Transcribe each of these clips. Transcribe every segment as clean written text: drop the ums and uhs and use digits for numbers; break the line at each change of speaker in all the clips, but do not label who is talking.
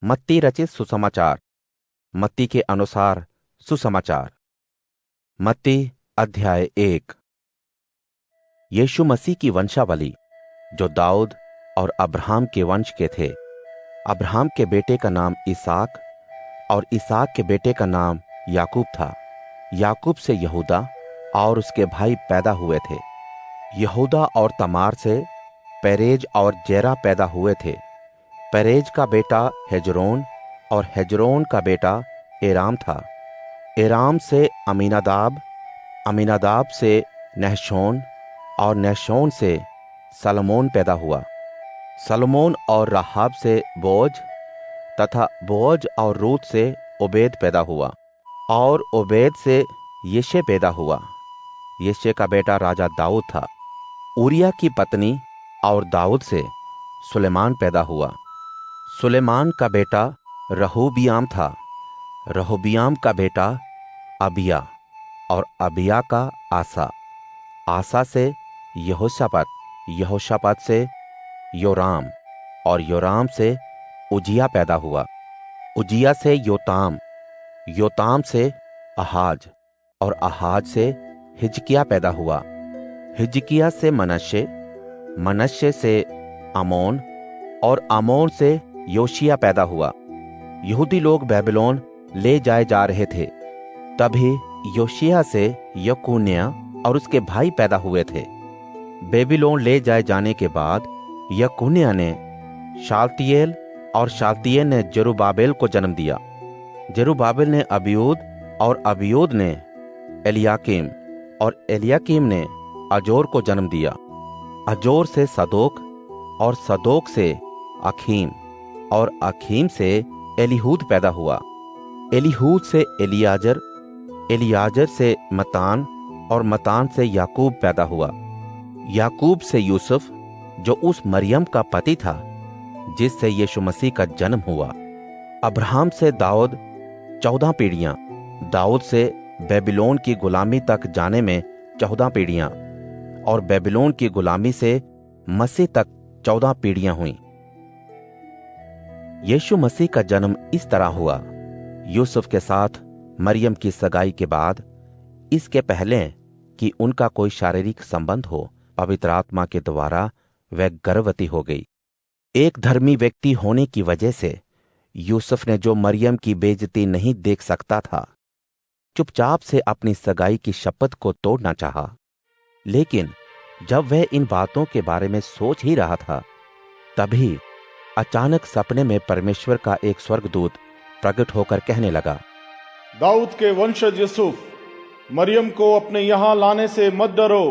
मत्ती रचित सुसमाचार, मत्ती के अनुसार सुसमाचार। मत्ती अध्याय 1। यीशु मसीह की वंशावली, जो दाऊद और अब्राहम के वंश के थे। अब्राहम के बेटे का नाम इसहाक और इसहाक के बेटे का नाम याकूब था। याकूब से यहूदा और उसके भाई पैदा हुए थे। यहूदा और तमार से पेरेज और जेरा पैदा हुए थे। पेरेज का बेटा हेजरोन और हेजरोन का बेटा एराम था। एराम से अमीनादाब, अमीनादाब से नहशोन और नहशोन से सलमोन पैदा हुआ। सलमोन और राहाब से बोज तथा बोज और रूत से ओबेद पैदा हुआ और ओबेद से यिशै पैदा हुआ। यिशै का बेटा राजा दाऊद था। उरिया की पत्नी और दाऊद से सुलेमान पैदा हुआ। सुलेमान का बेटा रहोबियाम था। रहोबियाम का बेटा अबिया और अबिया का आसा। आसा से यहोशापात, यहोशापात से योराम और योराम से उजिया पैदा हुआ। उजिया से योताम, योताम से आहाज और आहाज से हिजकिया पैदा हुआ। हिजकिया से मनश्शे, मनश्शे से आमोन और आमोन से योशिया पैदा हुआ। यहूदी लोग बेबीलोन ले जाए जा रहे थे। तभी योशिया से यकुन्या और उसके भाई पैदा हुए थे। बेबीलोन ले जाए जाने के बाद यकुन्या ने शालतियेल और शालतियेल ने जरुब्बाबेल को जन्म दिया। जरुब्बाबेल ने अबीऊद और अबीऊद ने एलियाकीम और एलियाकीम ने अजोर को जन्म दिया। अजोर से सदोक और सदोक से अखीम और अखीम से एलीहूद पैदा हुआ। एलीहूद से एलियाजर, एलियाजर से मतान और मतान से याकूब पैदा हुआ। याकूब से यूसुफ, जो उस मरियम का पति था जिससे यीशु मसीह का जन्म हुआ। अब्राहम से दाऊद 14 पीढ़ियां, दाऊद से बेबीलोन की गुलामी तक जाने में 14 पीढ़ियां और बेबीलोन की गुलामी से मसीह तक 14 पीढ़ियां हुईं। यीशु मसीह का जन्म इस तरह हुआ। यूसुफ के साथ मरियम की सगाई के बाद, इसके पहले कि उनका कोई शारीरिक संबंध हो, पवित्र आत्मा के द्वारा वह गर्भवती हो गई। एक धर्मी व्यक्ति होने की वजह से यूसुफ ने, जो मरियम की बेइज्जती नहीं देख सकता था, चुपचाप से अपनी सगाई की शपथ को तोड़ना चाहा। लेकिन जब वह इन बातों के बारे में सोच ही रहा था, तभी अचानक सपने में परमेश्वर का एक स्वर्गदूत प्रकट होकर कहने लगा,
दाऊद के वंशज यूसुफ, मरियम को अपने यहां लाने से मत डरो।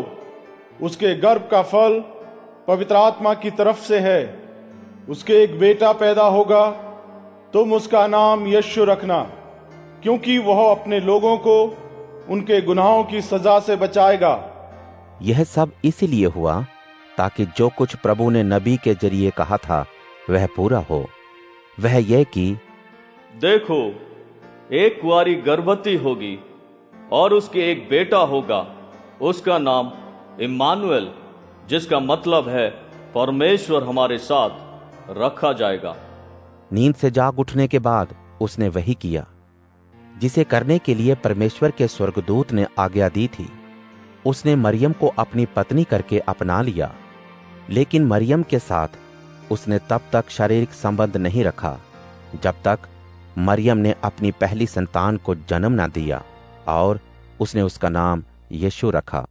उसके गर्भ का फल पवित्र आत्मा की तरफ से है। उसके एक बेटा पैदा होगा, तुम उसका नाम यीशु रखना, क्योंकि वह अपने लोगों को उनके गुनाहों की सजा से बचाएगा।
यह सब इसीलिए हुआ ताकि जो कुछ प्रभु ने नबी के जरिए कहा था वह पूरा हो। वह यह कि
देखो, एक कुंवारी गर्भवती होगी और उसके एक बेटा होगा। उसका नाम इम्मानुएल, जिसका मतलब है परमेश्वर हमारे साथ, रखा जाएगा।
नींद से जाग उठने के बाद उसने वही किया जिसे करने के लिए परमेश्वर के स्वर्गदूत ने आज्ञा दी थी। उसने मरियम को अपनी पत्नी करके अपना लिया, लेकिन मरियम के साथ उसने तब तक शारीरिक संबंध नहीं रखा जब तक मरियम ने अपनी पहली संतान को जन्म न दिया, और उसने उसका नाम यीशु रखा।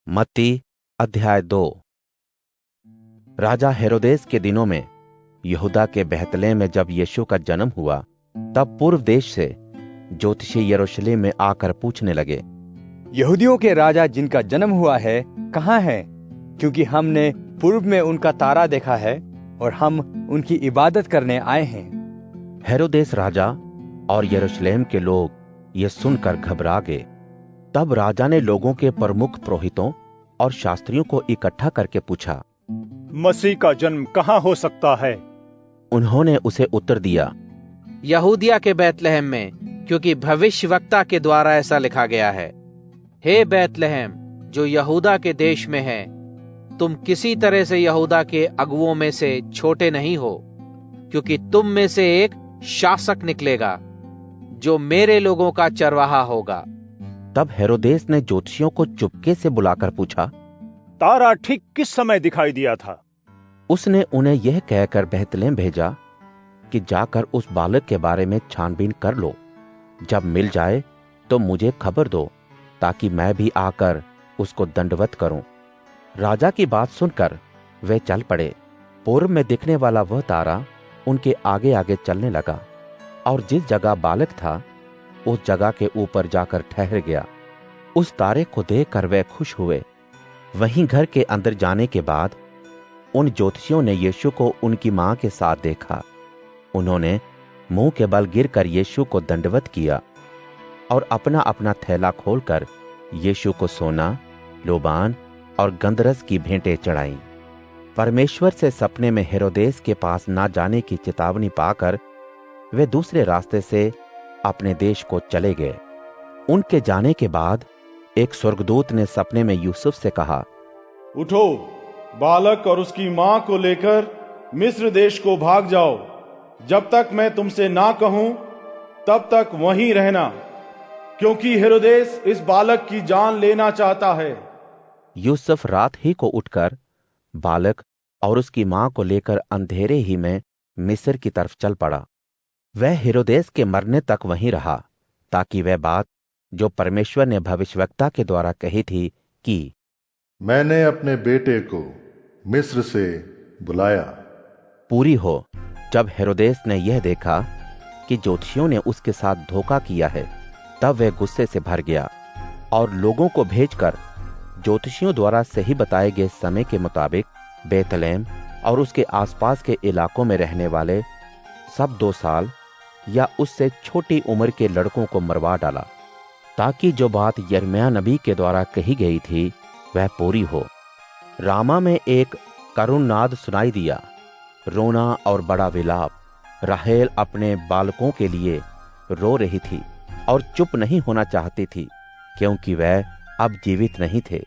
मत्ती अध्याय 2। राजा हेरोदेस के दिनों में यहूदा के बेतलेहम में जब यीशु का जन्म हुआ, तब पूर्व देश से ज्योतिषी यरूशलेम में आकर पूछने लगे,
यहूदियों के राजा जिनका जन्म हुआ है कहाँ है? क्योंकि हमने पूर्व में उनका तारा देखा है और हम उनकी इबादत करने आए हैं।
हेरोदेस राजा और यरूशलेम के लोग ये सुनकर घबरा गए। तब राजा ने लोगों के प्रमुख पुरोहितों और शास्त्रियों को इकट्ठा करके पूछा,
मसीह का जन्म कहाँ हो सकता है?
उन्होंने उसे उत्तर दिया,
यहूदिया के बेतलेहम में, क्योंकि भविष्यवक्ता के द्वारा ऐसा लिखा गया है, हे बेतलेहम जो यहूदा के देश में है, तुम किसी तरह से यहूदा के अगुओं में से छोटे नहीं हो, क्योंकि तुम में से एक शासक निकलेगा जो मेरे लोगों का चरवाहा होगा।
तब हेरोदेस ने ज्योतिषियों को चुपके से बुलाकर पूछा,
तारा ठीक किस समय दिखाई दिया था?
उसने उन्हें यह कहकर बेतलेहम भेजा कि जाकर उस बालक के बारे में छानबीन कर लो। जब मिल जाए तो मुझे खबर दो, ताकि मैं भी आकर उसको दंडवत करूं। राजा की बात सुनकर वे चल पड़े। पूर्व में दिखने वाला वह तारा उनके आगे आगे चलने लगा और जिस जगह बालक था उस जगह के ऊपर जाकर ठहर गया। उस तारे को देखकर वे खुश हुए। वहीं घर के अंदर जाने के बाद उन ज्योतिषियों ने यीशु को उनकी मां के साथ देखा। उन्होंने मुंह के बल गिरकर यीशु को दंडवत किया और अपना अपना थैला खोलकर यीशु को सोना, लोबान और गंधरस की भेंटें चढ़ाईं। परमेश्वर से सपने में हेरोदेस के पास ना जाने की चेतावनी पाकर वे दूसरे रास्ते से अपने देश को चले गए। उनके जाने के बाद एक स्वर्गदूत ने सपने में यूसुफ से कहा,
उठो, बालक और उसकी मां को लेकर मिस्र देश को भाग जाओ। जब तक मैं तुमसे ना कहूं तब तक वहीं रहना, क्योंकि हेरोदेस इस बालक की जान लेना चाहता है।
यूसुफ रात ही को उठकर बालक और उसकी मां को लेकर अंधेरे ही में मिस्र की तरफ चल पड़ा। वह हेरोदेस के मरने तक वहीं रहा, ताकि वह बात जो परमेश्वर ने भविष्यवक्ता के द्वारा कही थी कि
मैंने अपने बेटे को मिस्र से बुलाया,
पूरी हो। जब हेरोदेस ने यह देखा कि ज्योतिषियों ने उसके साथ धोखा किया है, तब वह गुस्से से भर गया और लोगों को भेजकर ज्योतिषियों द्वारा सही बताए गए समय के मुताबिक बेतलेहम और उसके आसपास के इलाकों में रहने वाले सब 2 साल या उससे छोटी उम्र के लड़कों को मरवा डाला, ताकि जो बात यिर्मयाह नबी के द्वारा कही गई थी वह पूरी हो। रामा में एक करुण नाद सुनाई दिया, रोना और बड़ा विलाप। राहेल अपने बालकों के लिए रो रही थी और चुप नहीं होना चाहती थी, क्योंकि वह अब जीवित नहीं थे।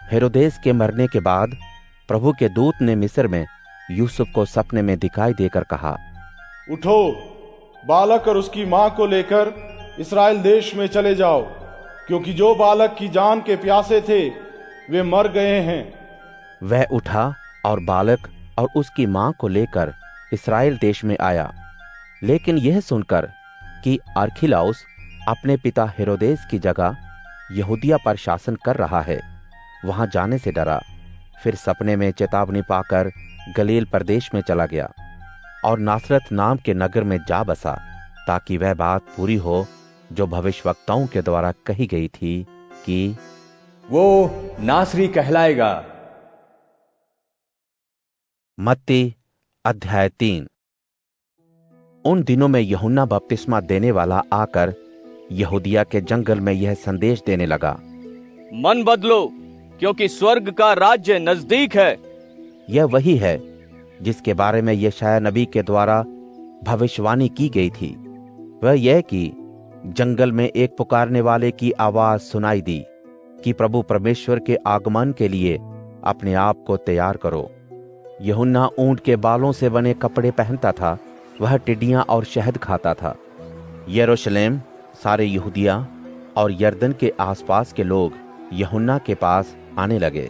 हेरोदेस के मरने के बाद प्रभु के दूत ने मिस्र में यूसुफ को सपने में दिखाई देकर कहा,
उठो, बालक और उसकी मां को लेकर इस्राएल देश में चले जाओ, क्योंकि जो बालक की जान के प्यासे थे वे मर गए हैं।
वह उठा और बालक और उसकी मां को लेकर इस्राएल देश में आया। लेकिन यह सुनकर कि अरखिलाउस अपने पिता हेरोदेस की जगह यहूदिया पर शासन कर रहा है, वहां जाने से डरा। फिर सपने में चेतावनी पाकर गलील प्रदेश में चला गया और नासरत नाम के नगर में जा बसा, ताकि वह बात पूरी हो जो भविष्यवक्ताओं के द्वारा कही गई थी कि
वो नासरी कहलाएगा।
मत्ती अध्याय 3। उन दिनों में यूहन्ना बपतिस्मा देने वाला आकर यहूदिया के जंगल में यह संदेश देने लगा,
मन बदलो, क्योंकि स्वर्ग का राज्य नजदीक है।
यह वही है जिसके बारे में यशायाह नबी के द्वारा भविष्यवाणी की गई थी। वह यह कि जंगल में एक पुकारने वाले की आवाज सुनाई दी कि प्रभु परमेश्वर के आगमन के लिए अपने आप को तैयार करो। यूहन्ना ऊंट के बालों से बने कपड़े पहनता था, वह टिड्डियां और शहद खाता था। यरूशलेम, सारे यहूदिया और यरदन के आसपास के लोग यूहन्ना के पास आने लगे।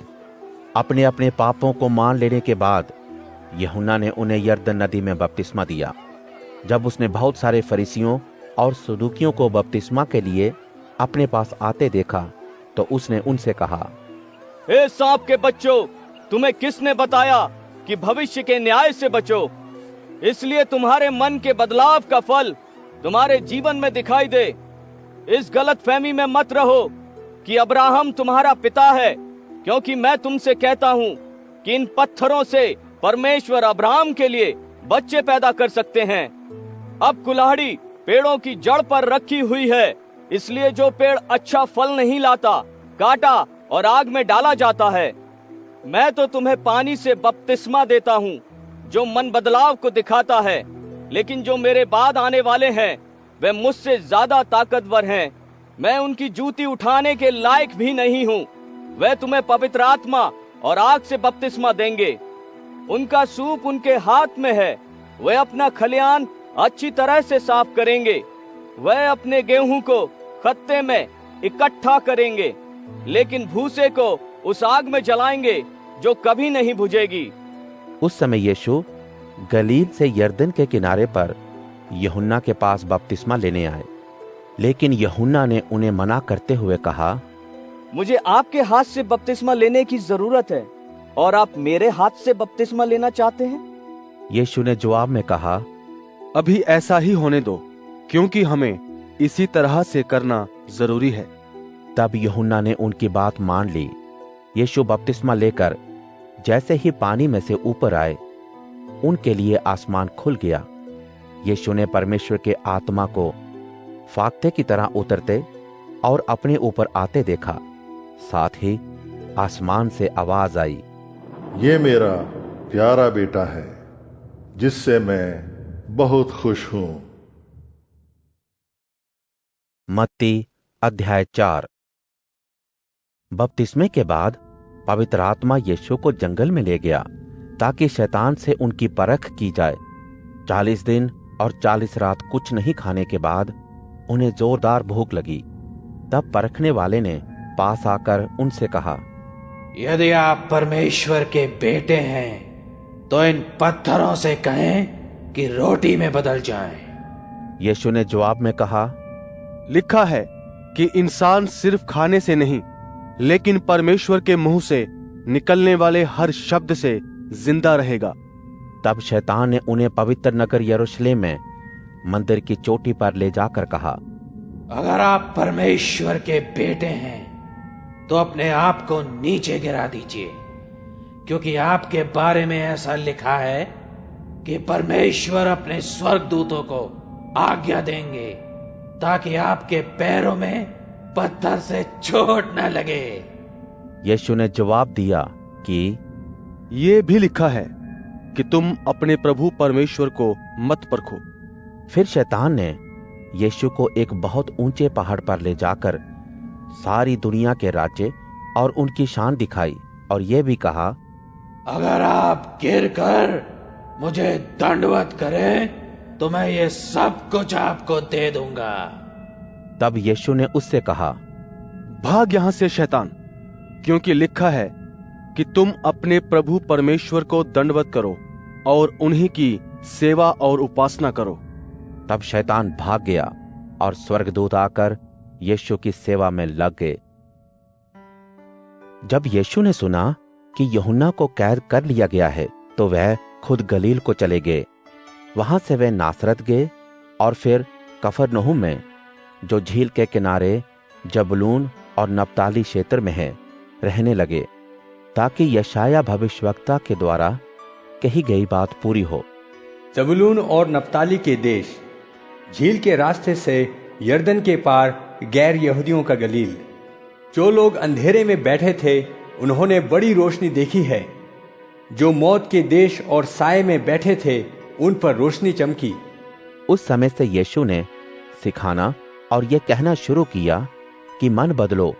अपने अपने पापों को मान लेने के बाद यूहन्ना ने उन्हें यरदन नदी में बपतिस्मा दिया। जब उसने बहुत सारे फरीसियों और सदूकियों को बपतिस्मा के लिए अपने पास आते देखा, तो उसने उनसे कहा,
हे सांप के बच्चों, तुम्हें किसने बताया कि भविष्य के न्याय से बचो? इसलिए तुम्हारे मन के बदलाव का फल तुम्हारे जीवन में दिखाई दे। इस गलत फहमी में मत रहो कि अब्राहम तुम्हारा पिता है, क्योंकि मैं तुमसे कहता हूँ कि इन पत्थरों से परमेश्वर अब्राहम के लिए बच्चे पैदा कर सकते हैं। अब कुल्हाड़ी पेड़ों की जड़ पर रखी हुई है, इसलिए जो पेड़ अच्छा फल नहीं लाता काटा और आग में डाला जाता है। मैं तो तुम्हें पानी से बपतिस्मा देता हूँ जो मन बदलाव को दिखाता है, लेकिन जो मेरे बाद आने वाले हैं वे मुझसे ज्यादा ताकतवर हैं। मैं उनकी जूती उठाने के लायक भी नहीं हूँ। वे तुम्हें पवित्र आत्मा और आग से बपतिस्मा देंगे। उनका सूप उनके हाथ में है वे अपना खलिहान अच्छी तरह से साफ करेंगे। वह अपने गेहूं को खत्ते में इकट्ठा करेंगे, लेकिन भूसे को उस आग में जलाएंगे जो कभी नहीं बुझेगी।
उस समय यीशु गलील से यरदन के किनारे पर यूहन्ना के पास बपतिस्मा लेने आए, लेकिन यूहन्ना ने उन्हें मना करते हुए कहा,
मुझे आपके हाथ से बपतिस्मा लेने की जरूरत है, और आप मेरे हाथ से बपतिस्मा लेना चाहते हैं?
यीशु ने जवाब में कहा,
अभी ऐसा ही होने दो, क्योंकि हमें इसी तरह से करना जरूरी है।
तब यूहन्ना ने उनकी बात मान ली। यीशु बपतिस्मा लेकर जैसे ही पानी में से ऊपर आए, उनके लिए आसमान खुल गया। यीशु ने परमेश्वर के आत्मा को फाख्ते की तरह उतरते और अपने ऊपर आते देखा। साथ ही आसमान से आवाज आई,
ये मेरा प्यारा बेटा है, जिससे मैं बहुत खुश हूं।
मत्ती अध्याय 4। बपतिस्मे के बाद पवित्र आत्मा यीशु को जंगल में ले गया ताकि शैतान से उनकी परख की जाए। 40 दिन और 40 रात कुछ नहीं खाने के बाद उन्हें जोरदार भूख लगी। तब परखने वाले ने पास आकर उनसे कहा,
यदि आप परमेश्वर के बेटे हैं तो इन पत्थरों से कहें कि रोटी में बदल जाएं।
यीशु ने जवाब में कहा,
लिखा है कि इंसान सिर्फ खाने से नहीं, लेकिन परमेश्वर के मुंह से निकलने वाले हर शब्द से जिंदा रहेगा।
तब शैतान ने उन्हें पवित्र नगर यरूशलेम में मंदिर की चोटी पर ले जाकर कहा,
अगर आप परमेश्वर के बेटे हैं तो अपने आप को नीचे गिरा दीजिए, क्योंकि आपके बारे में ऐसा लिखा है कि परमेश्वर अपने स्वर्गदूतों को आज्ञा देंगे ताकि आपके पैरों में पत्थर से चोट न लगे।
यीशु ने जवाब दिया कि
ये भी लिखा है कि तुम अपने प्रभु परमेश्वर को मत परखो।
फिर शैतान ने यीशु को एक बहुत ऊंचे पहाड़ पर ले जाकर सारी दुनिया के राज्य और उनकी शान दिखाई और यह भी कहा,
अगर आप गिरकर मुझे दंडवत करें तो मैं ये सब कुछ आपको दे दूंगा।
तब यीशु ने उससे कहा,
भाग यहां से शैतान, क्योंकि लिखा है कि तुम अपने प्रभु परमेश्वर को दंडवत करो और उन्हीं की सेवा और उपासना करो।
तब शैतान भाग गया और स्वर्गदूत आकर यीशु की सेवा में लग गए। जब यीशु ने सुना कि यूहन्ना को कैद कर लिया गया है, तो वह खुद गलील को चले गए। वहां से वे नासरत गए और फिर कफरनहूम में, जो झील के किनारे जबूलून और नप्ताली क्षेत्र में है, रहने लगे, ताकि यशाया भविष्यवक्ता के द्वारा कही गई बात पूरी हो।
जबूलून और नप्ताली के देश, झील के रास्ते से यरदन के पार गैर यहूदियों का गलील। जो लोग अंधेरे में बैठे थे उन्होंने बड़ी रोशनी देखी है। जो मौत के देश और साए में बैठे थे उन पर रोशनी चमकी।
उस समय से यीशु ने सिखाना और यह कहना शुरू किया कि मन बदलो,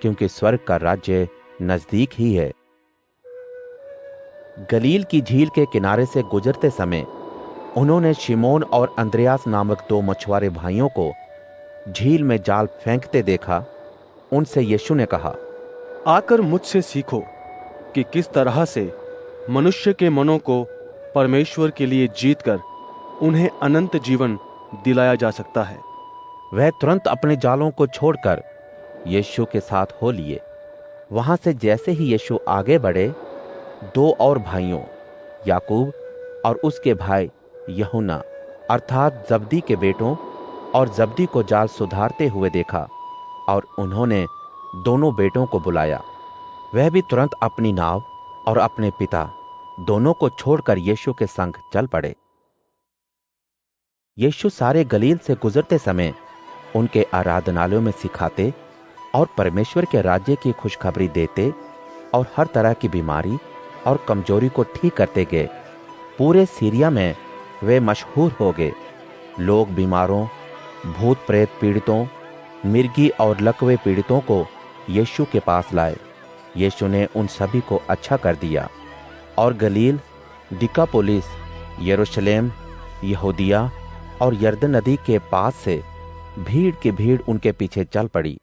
क्योंकि स्वर्ग का राज्य नजदीक ही है। गलील की झील के किनारे से गुजरते समय उन्होंने शिमोन और अंद्रयास नामक 2 मछुआरे भाइयों को झील में जाल फेंकते देखा। उनसे यीशु ने कहा,
आकर मुझसे सीखो कि किस तरह से मनुष्य के मनों को परमेश्वर के लिए जीतकर उन्हें अनंत जीवन दिलाया जा सकता है।
वह तुरंत अपने जालों को छोड़कर यीशु के साथ हो लिए। वहां से जैसे ही यीशु आगे बढ़े, 2 और भाइयों याकूब और उसके भाई यूहन्ना अर्थात जब्दी के बेटों और जब्दी को जाल सुधारते हुए देखा, और उन्होंने दोनों बेटों को बुलाया। वह भी तुरंत अपनी नाव और अपने पिता दोनों को छोड़कर यीशु के संग चल पड़े। यीशु सारे गलील से गुजरते समय उनके आराधनालयों में सिखाते और परमेश्वर के राज्य की खुशखबरी देते और हर तरह की बीमारी और कमजोरी को ठीक करते गए। पूरे सीरिया में वे मशहूर हो गए। लोग बीमारों, भूत प्रेत पीड़ितों, मिर्गी और लकवे पीड़ितों को यीशु के पास लाए। यीशु ने उन सभी को अच्छा कर दिया और गलील, दिकापोलिस यरूशलेम, यहूदिया और यरदन नदी के पास से भीड़ की भीड़ उनके पीछे चल पड़ी।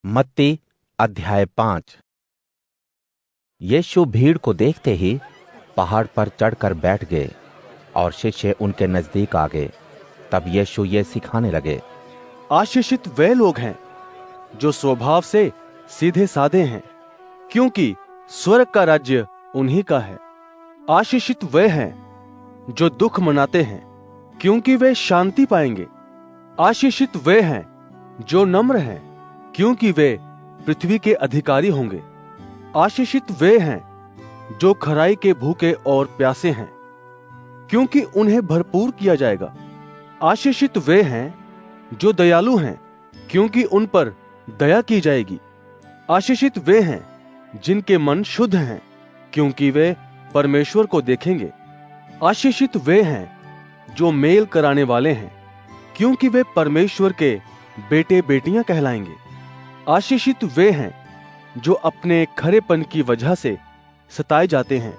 मत्ती अध्याय 5। यीशु भीड़ को देखते ही पहाड़ पर चढ़कर बैठ गए और शिष्य उनके नजदीक आ गए। तब यीशु ये सिखाने लगे,
आशीषित वे लोग हैं जो स्वभाव से सीधे साधे हैं, क्योंकि स्वर्ग का राज्य उन्हीं का है। आशीषित वे हैं जो दुख मनाते हैं, क्योंकि वे शांति पाएंगे। आशीषित वे हैं जो नम्र हैं, क्योंकि वे पृथ्वी के अधिकारी होंगे। आशीषित वे हैं जो खराई के भूखे और प्यासे हैं, क्योंकि उन्हें भरपूर किया जाएगा। आशीषित वे हैं जो दयालु हैं, क्योंकि उन पर दया की जाएगी। आशीषित वे हैं जिनके मन शुद्ध हैं, क्योंकि वे परमेश्वर को देखेंगे। आशीषित वे हैं जो मेल कराने वाले हैं, क्योंकि वे परमेश्वर के बेटे बेटियां कहलाएंगे। आशीषित वे हैं जो अपने खरेपन की वजह से सताए जाते हैं,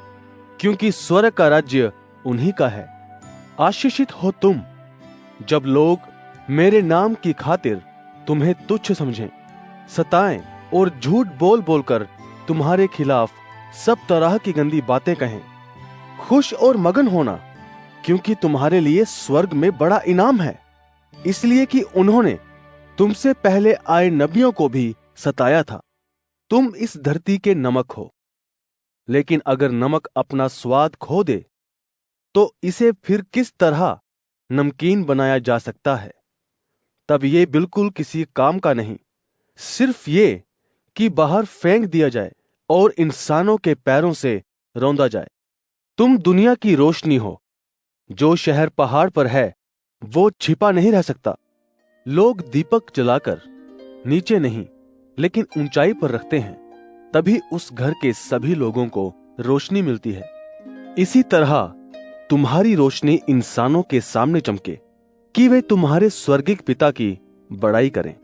क्योंकि स्वर्ग का राज्य उन्हीं का है। आशीषित हो तुम जब लोग मेरे नाम की खातिर तुम्हें तुच्छ समझें, सताएं और झूठ बोल बोलकर तुम्हारे खिलाफ सब तरह की गंदी बातें कहें। खुश और मगन होना, क्योंकि तुम्हारे लिए स्वर्ग में बड़ा इनाम है, इसलिए कि उन्होंने तुमसे पहले आए नबियों को भी सताया था। तुम इस धरती के नमक हो, लेकिन अगर नमक अपना स्वाद खो दे तो इसे फिर किस तरह नमकीन बनाया जा सकता है? तब ये बिल्कुल किसी काम का नहीं, सिर्फ ये कि बाहर फेंक दिया जाए और इंसानों के पैरों से रौंदा जाए। तुम दुनिया की रोशनी हो। जो शहर पहाड़ पर है वो छिपा नहीं रह सकता। लोग दीपक जलाकर नीचे नहीं लेकिन ऊंचाई पर रखते हैं, तभी उस घर के सभी लोगों को रोशनी मिलती है। इसी तरह तुम्हारी रोशनी इंसानों के सामने चमके कि वे तुम्हारे स्वर्गिक पिता की बड़ाई करें।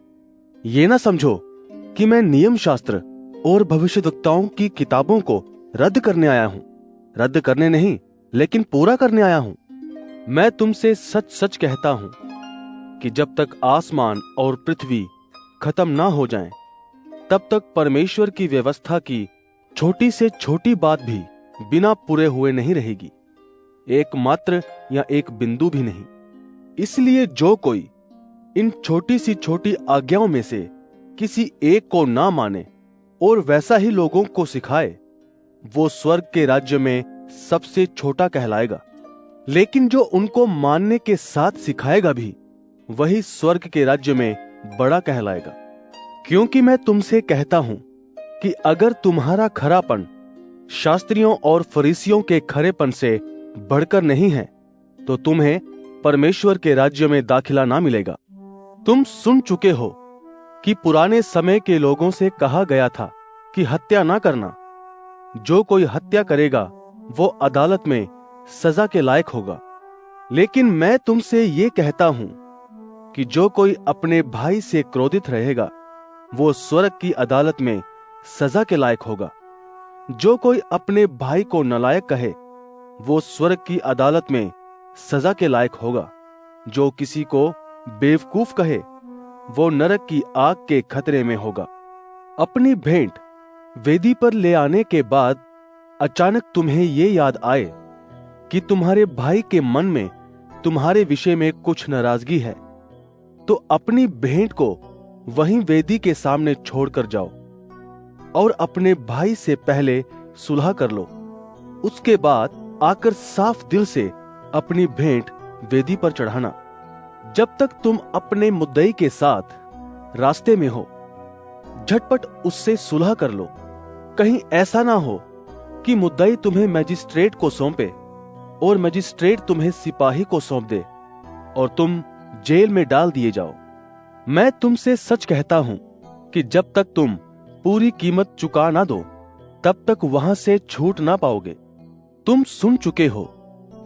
ये ना समझो कि मैं नियम शास्त्र और भविष्यवक्ताओं की किताबों को रद्द करने आया हूं। रद्द करने नहीं, लेकिन पूरा करने आया हूं। मैं तुमसे सच सच कहता हूं कि जब तक आसमान और पृथ्वी खत्म ना हो जाएं, तब तक परमेश्वर की व्यवस्था की छोटी से छोटी बात भी बिना पूरे हुए नहीं रहेगी, एक मात्र या एक बिंदु भी नहीं। इसलिए जो कोई इन छोटी सी छोटी आज्ञाओं में से किसी एक को ना माने और वैसा ही लोगों को सिखाए, वो स्वर्ग के राज्य में सबसे छोटा कहलाएगा। लेकिन जो उनको मानने के साथ सिखाएगा भी, वही स्वर्ग के राज्य में बड़ा कहलाएगा। क्योंकि मैं तुमसे कहता हूं कि अगर तुम्हारा खरापन शास्त्रियों और फरीसियों के खरेपन से बढ़कर नहीं है, तो तुम्हें परमेश्वर के राज्य में दाखिला ना मिलेगा। तुम सुन चुके हो कि पुराने समय के लोगों से कहा गया था कि हत्या ना करना। जो कोई हत्या करेगा वो अदालत में सजा के लायक होगा। लेकिन मैं तुमसे ये कहता हूं कि जो कोई अपने भाई से क्रोधित रहेगा, वो स्वर्ग की अदालत में सजा के लायक होगा। जो कोई अपने भाई को नालायक कहे, वो स्वर्ग की अदालत में सजा के लायक होगा। जो किसी को बेवकूफ कहे, वो नरक की आग के खतरे में होगा। अपनी भेंट वेदी पर ले आने के बाद अचानक तुम्हें ये याद आए कि तुम्हारे भाई के मन में तुम्हारे विषय में कुछ नाराजगी है, तो अपनी भेंट को वहीं वेदी के सामने छोड़कर जाओ और अपने भाई से पहले सुलह कर लो। उसके बाद आकर साफ दिल से अपनी भेंट वेदी पर चढ़ाना। जब तक तुम अपने मुद्दई के साथ रास्ते में हो, झटपट उससे सुलह कर लो। कहीं ऐसा ना हो कि मुद्दई तुम्हें मजिस्ट्रेट को सौंपे और मजिस्ट्रेट तुम्हें सिपाही को सौंप दे और तुम जेल में डाल दिए जाओ। मैं तुमसे सच कहता हूं कि जब तक तुम पूरी कीमत चुका ना दो, तब तक वहां से छूट ना पाओगे। तुम सुन चुके हो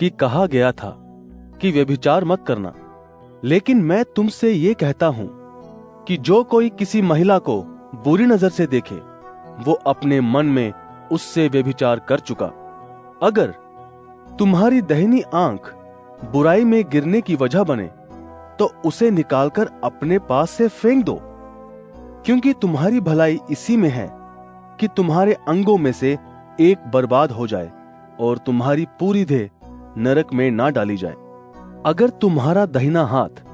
कि कहा गया था कि व्यभिचार मत करना। लेकिन मैं तुमसे ये कहता हूं कि जो कोई किसी महिला को बुरी नजर से देखे, वो अपने मन में उससे व्यभिचार कर चुका। अगर तुम्हारी दाहिनी आंख बुराई में गिरने की वजह बने तो उसे निकालकर अपने पास से फेंक दो, क्योंकि तुम्हारी भलाई इसी में है कि तुम्हारे अंगों में से एक बर्बाद हो जाए और तुम्हारी पूरी देह नरक में ना डाली जाए। अगर तुम्हारा दाहिना हाथ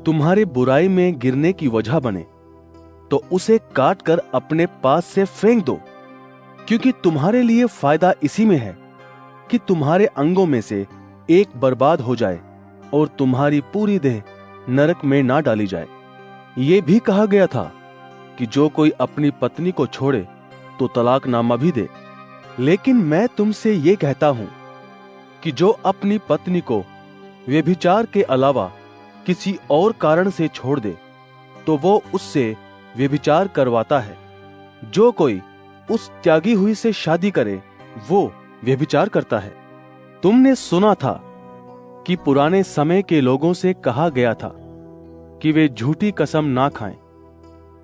तुम्हारे बुराई में गिरने की वजह बने तो उसे काट कर अपने पास से फेंक दो, क्योंकि तुम्हारे लिए फायदा इसी में है कि तुम्हारे अंगों में से एक बर्बाद हो जाए और तुम्हारी पूरी देह नरक में ना डाली जाए। ये भी कहा गया था कि जो कोई अपनी पत्नी को छोड़े तो तलाकनामा भी दे। लेकिन मैं तुमसे ये कहता हूं कि जो अपनी पत्नी को व्यभिचार के अलावा किसी और कारण से छोड़ दे तो वो उससे व्यभिचार करवाता है। जो कोई उस त्यागी हुई से शादी करे वो व्यभिचार करता है। तुमने सुना था कि पुराने समय के लोगों से कहा गया था कि वे झूठी कसम ना खाएं,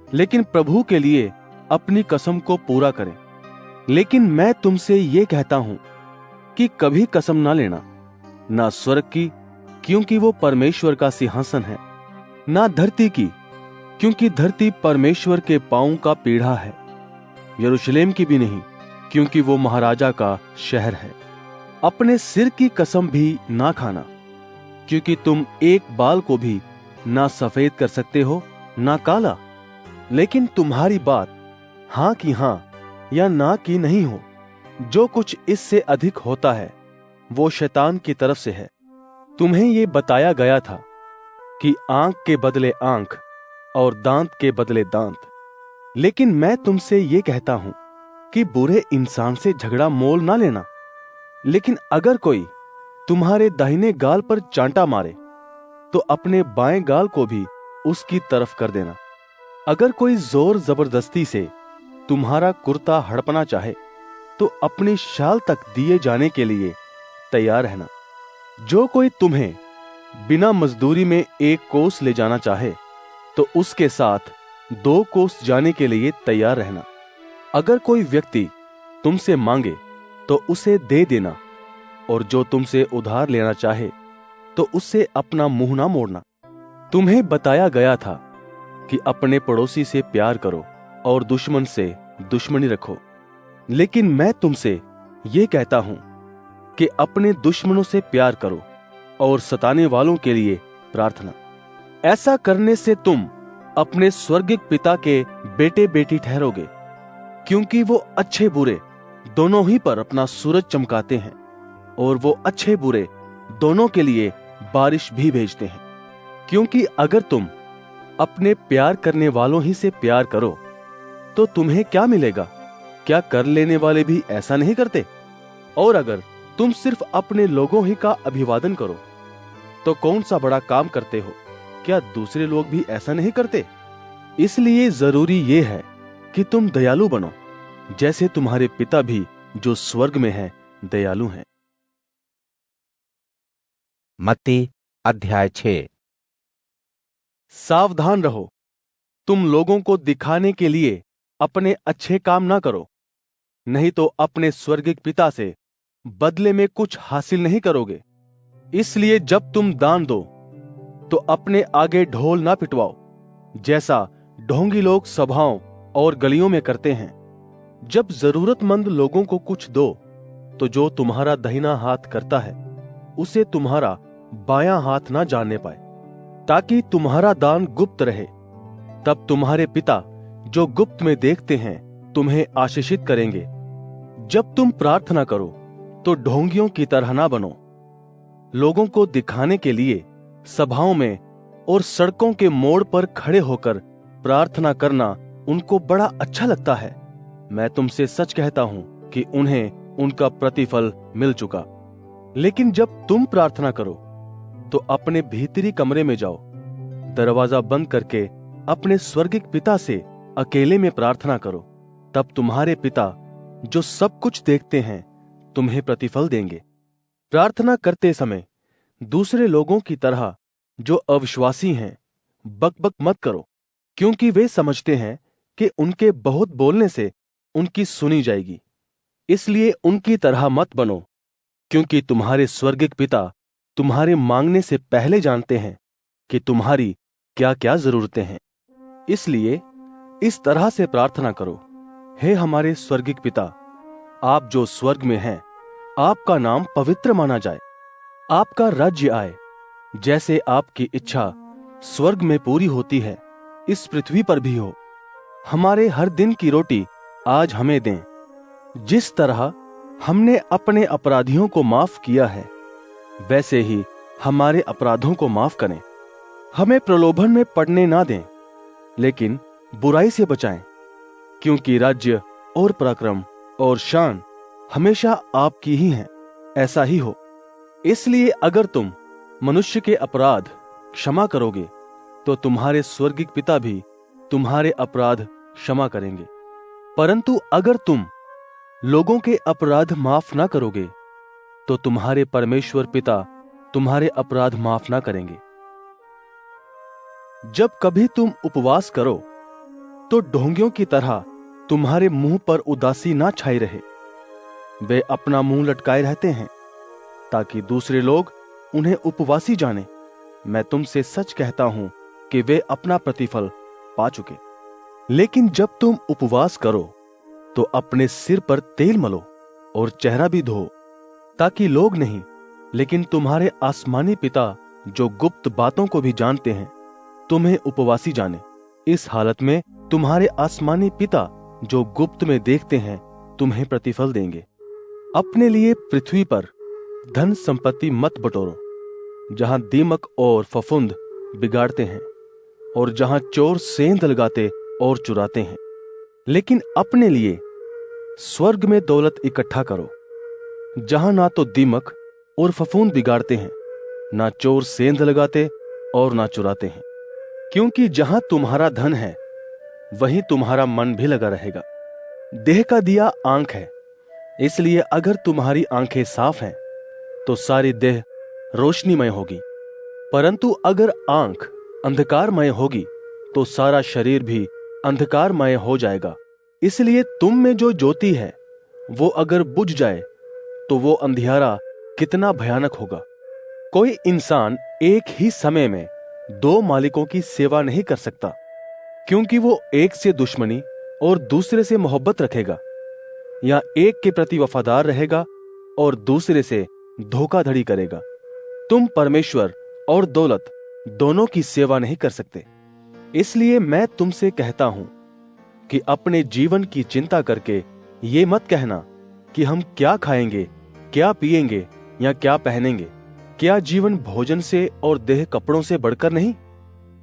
लेकिन प्रभु के लिए अपनी कसम को पूरा करें। लेकिन मैं तुमसे ये कहता हूं कि कभी कसम ना लेना, ना स्वर्ग की, क्योंकि वो परमेश्वर का सिंहासन है, ना धरती की, क्योंकि धरती परमेश्वर के पांवों का पीढ़ा है, यरूशलेम की भी नहीं, क्योंकि वो महाराजा का शहर है। अपने सिर की कसम भी ना खाना, क्योंकि तुम एक बाल को भी ना सफेद कर सकते हो ना काला। लेकिन तुम्हारी बात हां की हां या ना की नहीं हो। जो कुछ इससे अधिक होता है वो शैतान की तरफ से है। तुम्हें ये बताया गया था कि आंख के बदले आंख और दांत के बदले दांत। लेकिन मैं तुमसे ये कहता हूं कि बुरे इंसान से झगड़ा मोल ना लेना। लेकिन अगर कोई तुम्हारे दाहिने गाल पर चांटा मारे तो अपने बाएं गाल को भी उसकी तरफ कर देना। अगर कोई जोर जबरदस्ती से तुम्हारा कुर्ता हड़पना चाहे तो अपनी शाल तक दिए जाने के लिए तैयार रहना। जो कोई तुम्हें बिना मजदूरी में 1 कोस ले जाना चाहे तो उसके साथ 2 कोस जाने के लिए तैयार रहना। अगर कोई व्यक्ति तुमसे मांगे तो उसे दे देना, और जो तुमसे उधार लेना चाहे तो उससे अपना मुंह ना मोड़ना। तुम्हें बताया गया था कि अपने पड़ोसी से प्यार करो और दुश्मन से दुश्मनी रखो। लेकिन मैं तुमसे ये कहता हूं कि अपने दुश्मनों से प्यार करो और सताने वालों के लिए प्रार्थना। ऐसा करने से तुम अपने स्वर्गिक पिता के बेटे बेटी ठहरोगे, क्योंकि वो अच्छे बुरे दोनों ही पर अपना सूरज चमकाते हैं और वो अच्छे बुरे दोनों के लिए बारिश भी भेजते हैं। क्योंकि अगर तुम अपने प्यार करने वालों ही से प्यार करो तो तुम्हें क्या मिलेगा? क्या कर लेने वाले भी ऐसा नहीं करते? और अगर तुम सिर्फ अपने लोगों ही का अभिवादन करो तो कौन सा बड़ा काम करते हो? क्या दूसरे लोग भी ऐसा नहीं करते? इसलिए जरूरी ये है कि तुम दयालु बनो, जैसे तुम्हारे पिता भी जो स्वर्ग में है दयालु हैं।
मत्ती अध्याय 6।
सावधान रहो, तुम लोगों को दिखाने के लिए अपने अच्छे काम ना करो, नहीं तो अपने स्वर्गिक पिता से बदले में कुछ हासिल नहीं करोगे। इसलिए जब तुम दान दो तो अपने आगे ढोल ना पिटवाओ, जैसा ढोंगी लोग सभाओं और गलियों में करते हैं। जब जरूरतमंद लोगों को कुछ दो तो जो तुम्हारा दाहिना हाथ करता है उसे तुम्हारा बायां हाथ ना जानने पाए, ताकि तुम्हारा दान गुप्त रहे। तब तुम्हारे पिता जो गुप्त में देखते हैं तुम्हें आशीषित करेंगे। जब तुम प्रार्थना करो तो ढोंगियों की तरह ना बनो, लोगों को दिखाने के लिए सभाओं में और सड़कों के मोड़ पर खड़े होकर प्रार्थना करना उनको बड़ा अच्छा लगता है। मैं तुमसे सच कहता हूं कि उन्हें उनका प्रतिफल मिल चुका। लेकिन जब तुम प्रार्थना करो तो अपने भीतरी कमरे में जाओ, दरवाजा बंद करके अपने स्वर्गिक पिता से अकेले में प्रार्थना करो। तब तुम्हारे पिता जो सब कुछ देखते हैं तुम्हें प्रतिफल देंगे। प्रार्थना करते समय दूसरे लोगों की तरह जो अविश्वासी हैं बकबक मत करो, क्योंकि वे समझते हैं कि उनके बहुत बोलने से उनकी सुनी जाएगी। इसलिए उनकी तरह मत बनो, क्योंकि तुम्हारे स्वर्गिक पिता तुम्हारे मांगने से पहले जानते हैं कि तुम्हारी क्या क्या जरूरतें हैं। इसलिए इस तरह से प्रार्थना करो, हे हमारे स्वर्गिक पिता, आप जो स्वर्ग में हैं, आपका नाम पवित्र माना जाए, आपका राज्य आए, जैसे आपकी इच्छा स्वर्ग में पूरी होती है इस पृथ्वी पर भी हो। हमारे हर दिन की रोटी आज हमें दें, जिस तरह हमने अपने अपराधियों को माफ किया है वैसे ही हमारे अपराधों को माफ करें। हमें प्रलोभन में पड़ने ना दें, लेकिन बुराई से बचाएं, क्योंकि राज्य और पराक्रम और शान हमेशा आपकी ही हैं। ऐसा ही हो। इसलिए अगर तुम मनुष्य के अपराध क्षमा करोगे तो तुम्हारे स्वर्गिक पिता भी तुम्हारे अपराध क्षमा करेंगे। परंतु अगर तुम लोगों के अपराध माफ ना करोगे तो तुम्हारे परमेश्वर पिता तुम्हारे अपराध माफ ना करेंगे। जब कभी तुम उपवास करो तो ढोंगियों की तरह तुम्हारे मुंह पर उदासी ना छाई रहे। वे अपना मुंह लटकाए रहते हैं ताकि दूसरे लोग उन्हें उपवासी जाने। मैं तुमसे सच कहता हूं कि वे अपना प्रतिफल पा चुके। लेकिन जब तुम उपवास करो तो अपने सिर पर तेल मलो और चेहरा भी धो, ताकि लोग नहीं लेकिन तुम्हारे आसमानी पिता जो गुप्त बातों को भी जानते हैं तुम्हें उपवासी जाने। इस हालत में तुम्हारे आसमानी पिता जो गुप्त में देखते हैं तुम्हें प्रतिफल देंगे। अपने लिए पृथ्वी पर धन संपत्ति मत बटोरो, जहां दीमक और फफूंद बिगाड़ते हैं और जहां चोर सेंध लगाते और चुराते हैं। लेकिन अपने लिए स्वर्ग में दौलत इकट्ठा करो, जहां ना तो दीमक और फफूंद बिगाड़ते हैं, ना चोर सेंध लगाते और ना चुराते हैं। क्योंकि जहां तुम्हारा धन है वहीं तुम्हारा मन भी लगा रहेगा। देह का दिया आंख है, इसलिए अगर तुम्हारी आंखें साफ हैं तो सारी देह रोशनीमय होगी। परंतु अगर आंख अंधकारमय होगी तो सारा शरीर भी अंधकारमय हो जाएगा। इसलिए तुम में जो ज्योति है वो अगर बुझ जाए तो वो अंधियारा कितना भयानक होगा। कोई इंसान एक ही समय में 2 मालिकों की सेवा नहीं कर सकता, क्योंकि वो एक से दुश्मनी और दूसरे से मोहब्बत रखेगा, या एक के प्रति वफादार रहेगा और दूसरे से धोखाधड़ी करेगा। तुम परमेश्वर और दौलत दोनों की सेवा नहीं कर सकते। इसलिए मैं तुमसे कहता हूं कि अपने जीवन की चिंता करके ये मत कहना कि हम क्या खाएंगे, क्या पिएंगे या क्या पहनेंगे। क्या जीवन भोजन से और देह कपड़ों से बढ़कर नहीं?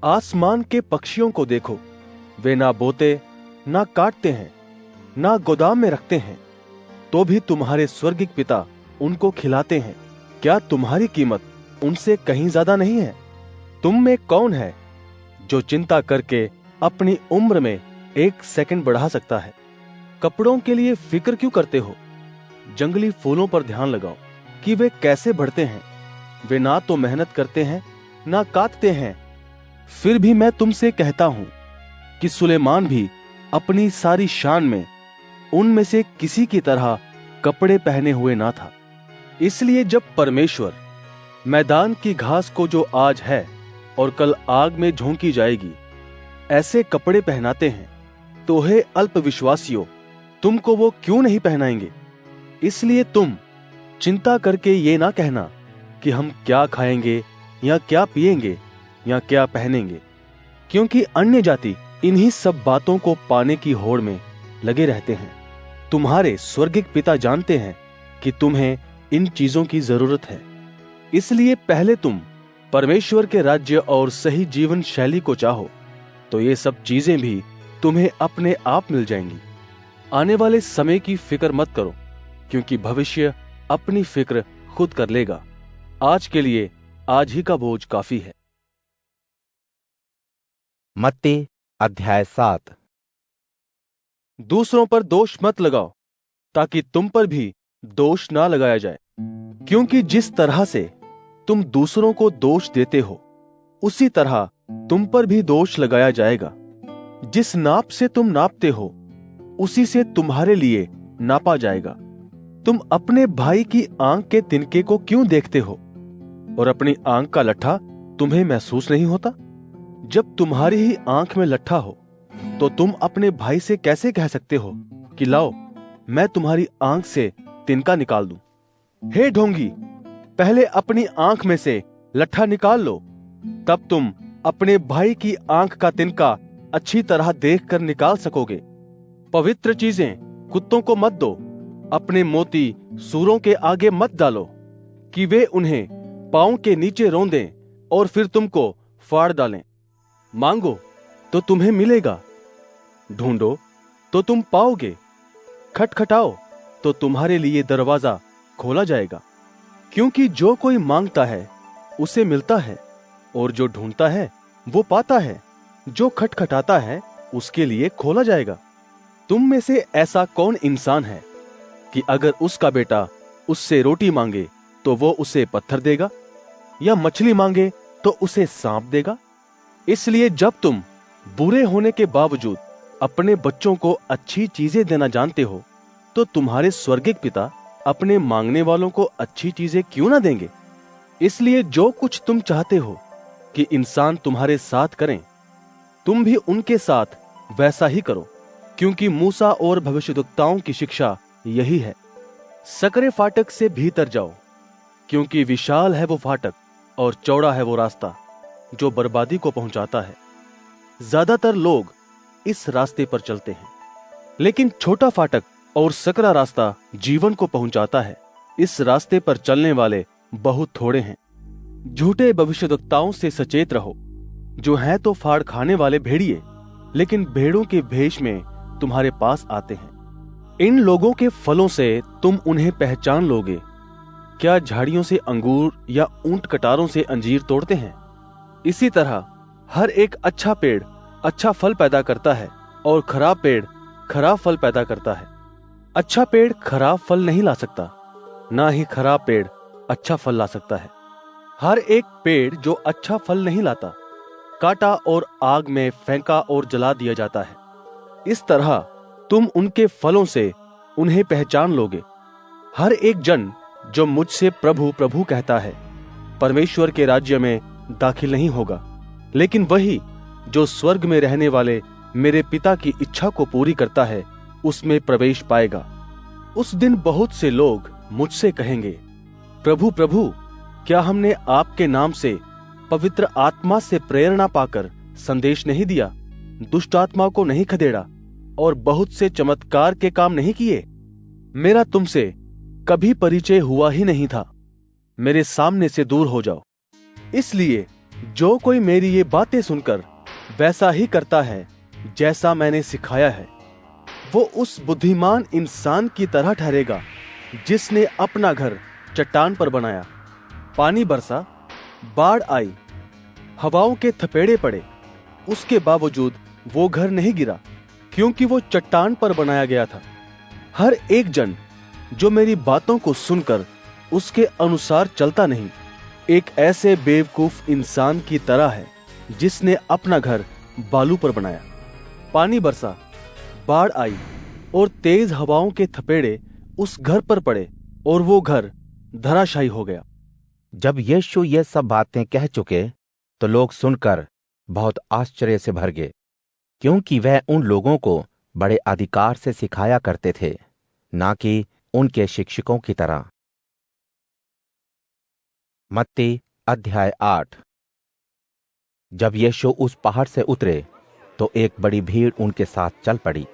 आसमान के पक्षियों को देखो, वे ना बोते ना काटते हैं, ना गोदाम में रखते हैं, तो भी तुम्हारे स्वर्गिक पिता उनको खिलाते हैं। क्या तुम्हारी कीमत उनसे कहीं ज्यादा नहीं है? तुम में कौन है जो चिंता करके अपनी उम्र में 1 सेकंड बढ़ा सकता है? कपड़ों के लिए फिक्र क्यों करते हो? जंगली फूलों पर ध्यान लगाओ कि वे कैसे बढ़ते हैं। वे ना तो मेहनत करते हैं ना काटते हैं। फिर भी मैं तुमसे कहता हूं कि सुलेमान भी अपनी सारी शान में उनमें से किसी की तरह कपड़े पहने हुए ना था। इसलिए जब परमेश्वर मैदान की घास को जो आज है और कल आग में झोंकी जाएगी ऐसे कपड़े पहनाते हैं, तो हे अल्पविश्वासियों, तुमको वो क्यों नहीं पहनाएंगे? इसलिए तुम चिंता करके ये ना कहना कि हम क्या खाएंगे या क्या पिएंगे या क्या पहनेंगे, क्योंकि अन्य जाति इन्हीं सब बातों को पाने की होड़ में लगे रहते हैं। तुम्हारे स्वर्गिक पिता जानते हैं कि तुम्हें इन चीजों की जरूरत है। इसलिए पहले तुम परमेश्वर के राज्य और सही जीवन शैली को चाहो, तो ये सब चीजें भी तुम्हें अपने आप मिल जाएंगी। आने वाले समय की फिक्र मत करो, क्योंकि भविष्य अपनी फिक्र खुद कर लेगा। आज के लिए आज ही का बोझ काफी है।
मत्ती अध्याय 7।
दूसरों पर दोष मत लगाओ, ताकि तुम पर भी दोष ना लगाया जाए। क्योंकि जिस तरह से तुम दूसरों को दोष देते हो, उसी तरह तुम पर भी दोष लगाया जाएगा। जिस नाप से तुम नापते हो, उसी से तुम्हारे लिए नापा जाएगा। तुम अपने भाई की आंख के तिनके को क्यों देखते हो और अपनी आंख का लट्ठा तुम्हें महसूस नहीं होता? जब तुम्हारी ही आंख में लट्ठा हो तो तुम अपने भाई से कैसे कह सकते हो कि लाओ मैं तुम्हारी आंख से तिनका निकाल दूं? हे ढोंगी, पहले अपनी आंख में से लट्ठा निकाल लो, तब तुम अपने भाई की आंख का तिनका अच्छी तरह देखकर निकाल सकोगे। पवित्र चीजें कुत्तों को मत दो, अपने मोती सूरों के आगे मत डालो कि वे उन्हें पांव के नीचे रौंदें और फिर तुमको फाड़ डालें। मांगो तो तुम्हें मिलेगा, ढूंढो तो तुम पाओगे, खटखटाओ तो तुम्हारे लिए दरवाजा खोला जाएगा। क्योंकि जो कोई मांगता है उसे मिलता है, और जो ढूंढता है वो पाता है, जो खटखटाता है उसके लिए खोला जाएगा। तुम में से ऐसा कौन इंसान है कि अगर उसका बेटा उससे रोटी मांगे तो वो उसे पत्थर देगा, या मछली मांगे तो उसे सांप देगा? इसलिए जब तुम बुरे होने के बावजूद अपने बच्चों को अच्छी चीजें देना जानते हो, तो तुम्हारे स्वर्गिक पिता अपने मांगने वालों को अच्छी चीजें क्यों ना देंगे? इसलिए जो कुछ तुम चाहते हो कि इंसान तुम्हारे साथ करें, तुम भी उनके साथ वैसा ही करो, क्योंकि मूसा और भविष्यद्वक्ताओं की शिक्षा यही है। सकरे फाटक से भीतर जाओ, क्योंकि विशाल है वो फाटक और चौड़ा है वो रास्ता जो बर्बादी को पहुंचाता है। ज्यादातर लोग इस रास्ते पर चलते हैं, लेकिन छोटा फाटक और सकरा रास्ता जीवन को पहुंचाता है। इस रास्ते पर चलने वाले बहुत थोड़े हैं। झूठे भविष्यद्वक्ताओं से सचेत रहो, जो हैं तो फाड़ खाने वाले भेड़िए, लेकिन भेड़ों के भेष में तुम्हारे पास आते हैं। इन लोगों के फलों से तुम उन्हें पहचान लोगे। क्या झाड़ियों से अंगूर या ऊंट कटारों से अंजीर तोड़ते हैं? इसी तरह हर एक अच्छा पेड़ अच्छा फल पैदा करता है और खराब पेड़ खराब फल पैदा करता है। अच्छा पेड़ खराब फल नहीं ला सकता, ना ही खराब पेड़ अच्छा फल ला सकता है। हर एक पेड़ जो अच्छा फल नहीं लाता काटा और आग में फेंका और जला दिया जाता है। इस तरह तुम उनके फलों से उन्हें पहचान लोगे। हर एक जन जो मुझसे प्रभु प्रभु कहता है परमेश्वर के राज्य में दाखिल नहीं होगा, लेकिन वही जो स्वर्ग में रहने वाले मेरे पिता की इच्छा को पूरी करता है उसमें प्रवेश पाएगा। उस दिन बहुत से लोग मुझसे कहेंगे, प्रभु प्रभु, क्या हमने आपके नाम से पवित्र आत्मा से प्रेरणा पाकर संदेश नहीं दिया, दुष्ट आत्मा को नहीं खदेड़ा और बहुत से चमत्कार के काम नहीं किए? मेरा तुमसे कभी परिचय हुआ ही नहीं था, मेरे सामने से दूर हो जाओ। इसलिए जो कोई मेरी ये बातें सुनकर वैसा ही करता है जैसा मैंने सिखाया है, वो उस बुद्धिमान इंसान की तरह ठहरेगा जिसने अपना घर चट्टान पर बनाया। पानी बरसा, बाढ़ आई, हवाओं के थपेड़े पड़े, उसके बावजूद वो घर नहीं गिरा, क्योंकि वो चट्टान पर बनाया गया था। हर एक जन जो मेरी बातों को सुनकर उसके अनुसार चलता नहीं, एक ऐसे बेवकूफ इंसान की तरह है जिसने अपना घर बालू पर बनाया। पानी बरसा, बाढ़ आई और तेज हवाओं के थपेड़े उस घर पर पड़े और वो घर धराशायी हो गया।
जब यीशु ये सब बातें कह चुके तो लोग सुनकर बहुत आश्चर्य से भर गए, क्योंकि वह उन लोगों को बड़े अधिकार से सिखाया करते थे, ना कि उनके शिक्षकों की तरह। मत्ती अध्याय 8। जब यीशु उस पहाड़ से उतरे तो एक बड़ी भीड़ उनके साथ चल पड़ी।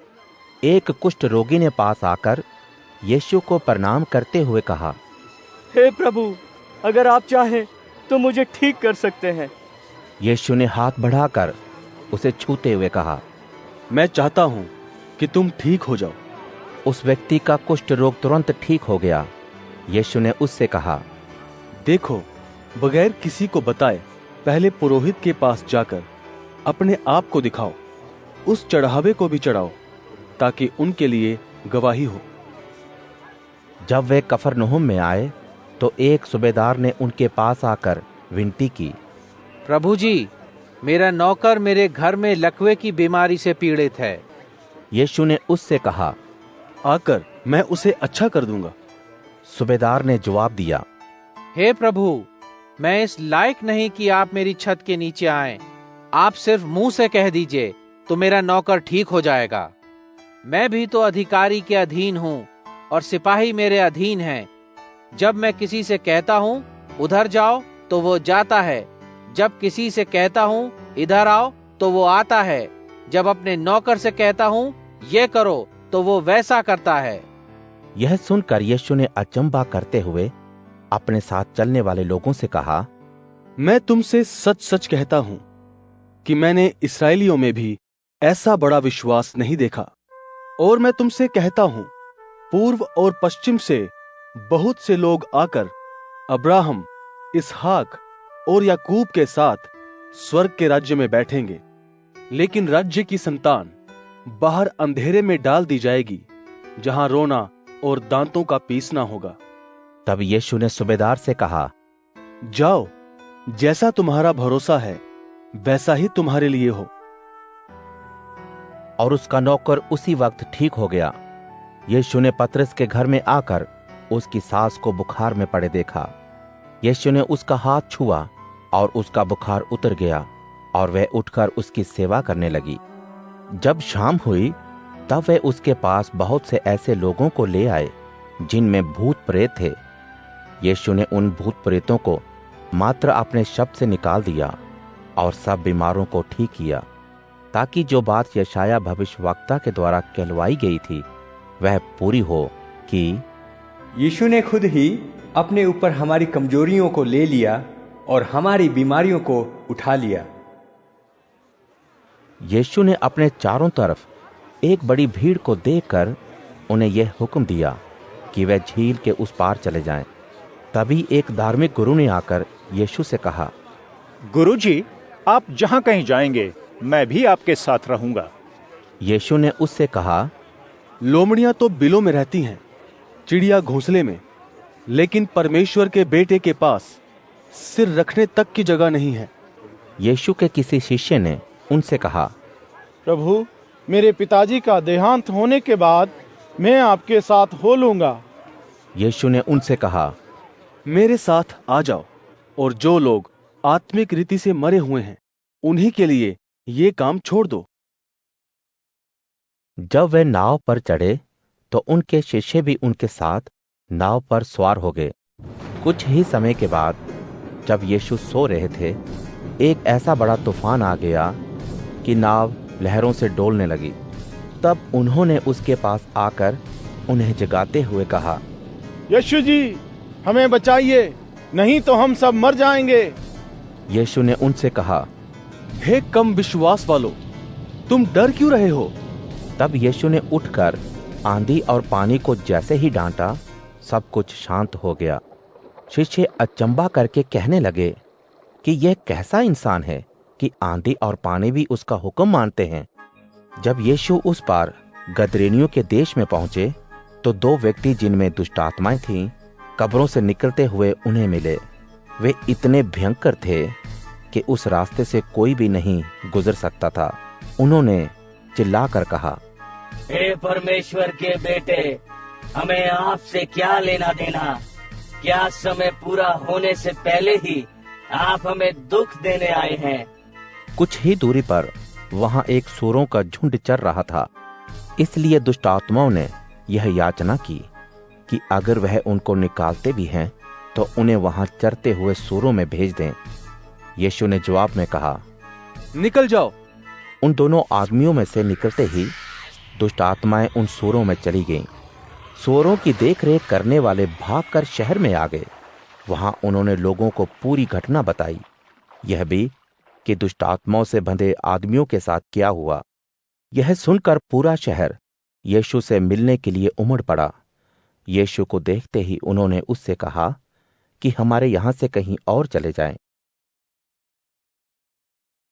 एक कुष्ठ रोगी ने पास आकर यीशु को प्रणाम करते हुए कहा,
हे प्रभु, अगर आप चाहें तो मुझे ठीक कर सकते हैं।
यीशु ने हाथ बढ़ाकर उसे छूते हुए कहा,
मैं चाहता हूं कि तुम ठीक हो जाओ।
उस व्यक्ति का कुष्ठ रोग तुरंत ठीक हो गया। यीशु ने उससे कहा,
देखो, बगैर किसी को बताए पहले पुरोहित के पास जाकर अपने आप को दिखाओ, उस चढ़ावे को भी चढ़ाओ, ताकि उनके लिए गवाही हो।
जब वे कफरनहूम में आए तो एक सूबेदार ने उनके पास आकर विनती की,
प्रभु जी, मेरा नौकर मेरे घर में लकवे की बीमारी से पीड़ित है।
यीशु ने उससे कहा,
आकर मैं उसे अच्छा कर दूंगा।
सूबेदार ने जवाब दिया,
हे प्रभु, मैं इस लायक नहीं कि आप मेरी छत के नीचे आएं। आप सिर्फ मुंह से कह दीजिए तो मेरा नौकर ठीक हो जाएगा। मैं भी तो अधिकारी के अधीन हूँ और सिपाही मेरे अधीन हैं। जब मैं किसी से कहता हूँ उधर जाओ तो वो जाता है, जब किसी से कहता हूँ इधर आओ तो वो आता है, जब अपने नौकर से कहता हूँ ये करो तो वो वैसा करता है।
यह सुनकर यीशु ने अचंभा करते हुए अपने साथ चलने वाले लोगों से कहा,
मैं तुमसे सच सच कहता हूं कि मैंने इस्राएलियों में भी ऐसा बड़ा विश्वास नहीं देखा। और मैं तुमसे कहता हूं, पूर्व और पश्चिम से बहुत से लोग आकर अब्राहम, इसहाक और याकूब के साथ स्वर्ग के राज्य में बैठेंगे, लेकिन राज्य की संतान बाहर अंधेरे में डाल दी जाएगी, जहां रोना और दांतों का पीसना होगा।
तब यीशु ने सूबेदार से कहा,
जाओ, जैसा तुम्हारा भरोसा है वैसा ही तुम्हारे लिए हो।
और उसका नौकर उसी वक्त ठीक हो गया। यीशु ने पतरस के घर में आकर उसकी सास को बुखार में पड़े देखा। यीशु ने उसका हाथ छुआ और उसका बुखार उतर गया और वह उठकर उसकी सेवा करने लगी। जब शाम हुई तब वह उसके पास बहुत से ऐसे लोगों को ले आए जिनमें भूत प्रेत थे। यीशु ने उन भूत प्रेतों को मात्र अपने शब्द से निकाल दिया और सब बीमारों को ठीक किया, ताकि जो बात यशाया भविष्यवक्ता के द्वारा कहलवाई गई थी वह पूरी हो कि
यीशु ने खुद ही अपने ऊपर हमारी कमजोरियों को ले लिया और हमारी बीमारियों को उठा लिया।
यीशु ने अपने चारों तरफ एक बड़ी भीड़ को देखकर उन्हें यह हुक्म दिया कि वे झील के उस पार चले जाएं। तभी एक धार्मिक गुरु ने आकर यीशु से कहा,
गुरुजी, आप जहां कहीं जाएंगे मैं भी आपके साथ रहूंगा।
यीशु ने उससे कहा,
लोमड़ियां तो बिलों में रहती हैं, चिड़िया घोंसले में, लेकिन परमेश्वर के बेटे के पास सिर रखने तक की जगह नहीं है।
यीशु के किसी शिष्य ने उनसे कहा,
प्रभु, मेरे पिताजी का देहांत होने के बाद मैं आपके साथ हो लूंगा।
यीशु ने उनसे कहा,
मेरे साथ आ जाओ, और जो लोग आत्मिक रीति से मरे हुए हैं उन्हीं के लिए ये काम छोड़ दो।
जब वे नाव पर चढ़े तो उनके शिष्य भी उनके साथ नाव पर सवार हो गए। कुछ ही समय के बाद जब यीशु सो रहे थे, एक ऐसा बड़ा तूफान आ गया कि नाव लहरों से डोलने लगी। तब उन्होंने उसके पास आकर उन्हें जगाते हुए कहा,
यीशु जी, हमें बचाइए, नहीं तो हम सब मर जाएंगे।
यीशु ने उनसे कहा,
हे कम विश्वास वालों, तुम डर क्यों रहे हो?
तब यीशु ने उठकर आंधी और पानी को जैसे ही डांटा, सब कुछ शांत हो गया। शिष्य अचंभा करके कहने लगे कि यह कैसा इंसान है कि आंधी और पानी भी उसका हुक्म मानते हैं। जब यीशु उस पार गदरेनियों के देश में पहुंचे तो दो व्यक्ति जिनमें दुष्ट आत्माएं थीं कब्रों से निकलते हुए उन्हें मिले। वे इतने भयंकर थे कि उस रास्ते से कोई भी नहीं गुजर सकता था। उन्होंने चिल्लाकर कहा,
हे परमेश्वर के बेटे, हमें आपसे क्या लेना देना? क्या समय पूरा होने से पहले ही आप हमें दुख देने आए हैं?
कुछ ही दूरी पर वहां एक सूरों का झुंड चर रहा था, इसलिए दुष्ट आत्माओं ने यह याचना की कि अगर वह उनको निकालते भी हैं तो उन्हें वहां चरते हुए सूरों में भेज दें। यीशु ने जवाब में कहा,
निकल जाओ।
उन दोनों आदमियों में से निकलते ही दुष्ट आत्माएं उन सूरों में चली गईं। सूरों की देखरेख करने वाले भागकर शहर में आ गए। वहां उन्होंने लोगों को पूरी घटना बताई, यह भी कि दुष्ट आत्माओं से बंधे आदमियों के साथ क्या हुआ। यह सुनकर पूरा शहर यीशु से मिलने के लिए उमड़ पड़ा। यीशु को देखते ही उन्होंने उससे कहा कि हमारे यहां से कहीं और चले जाएं।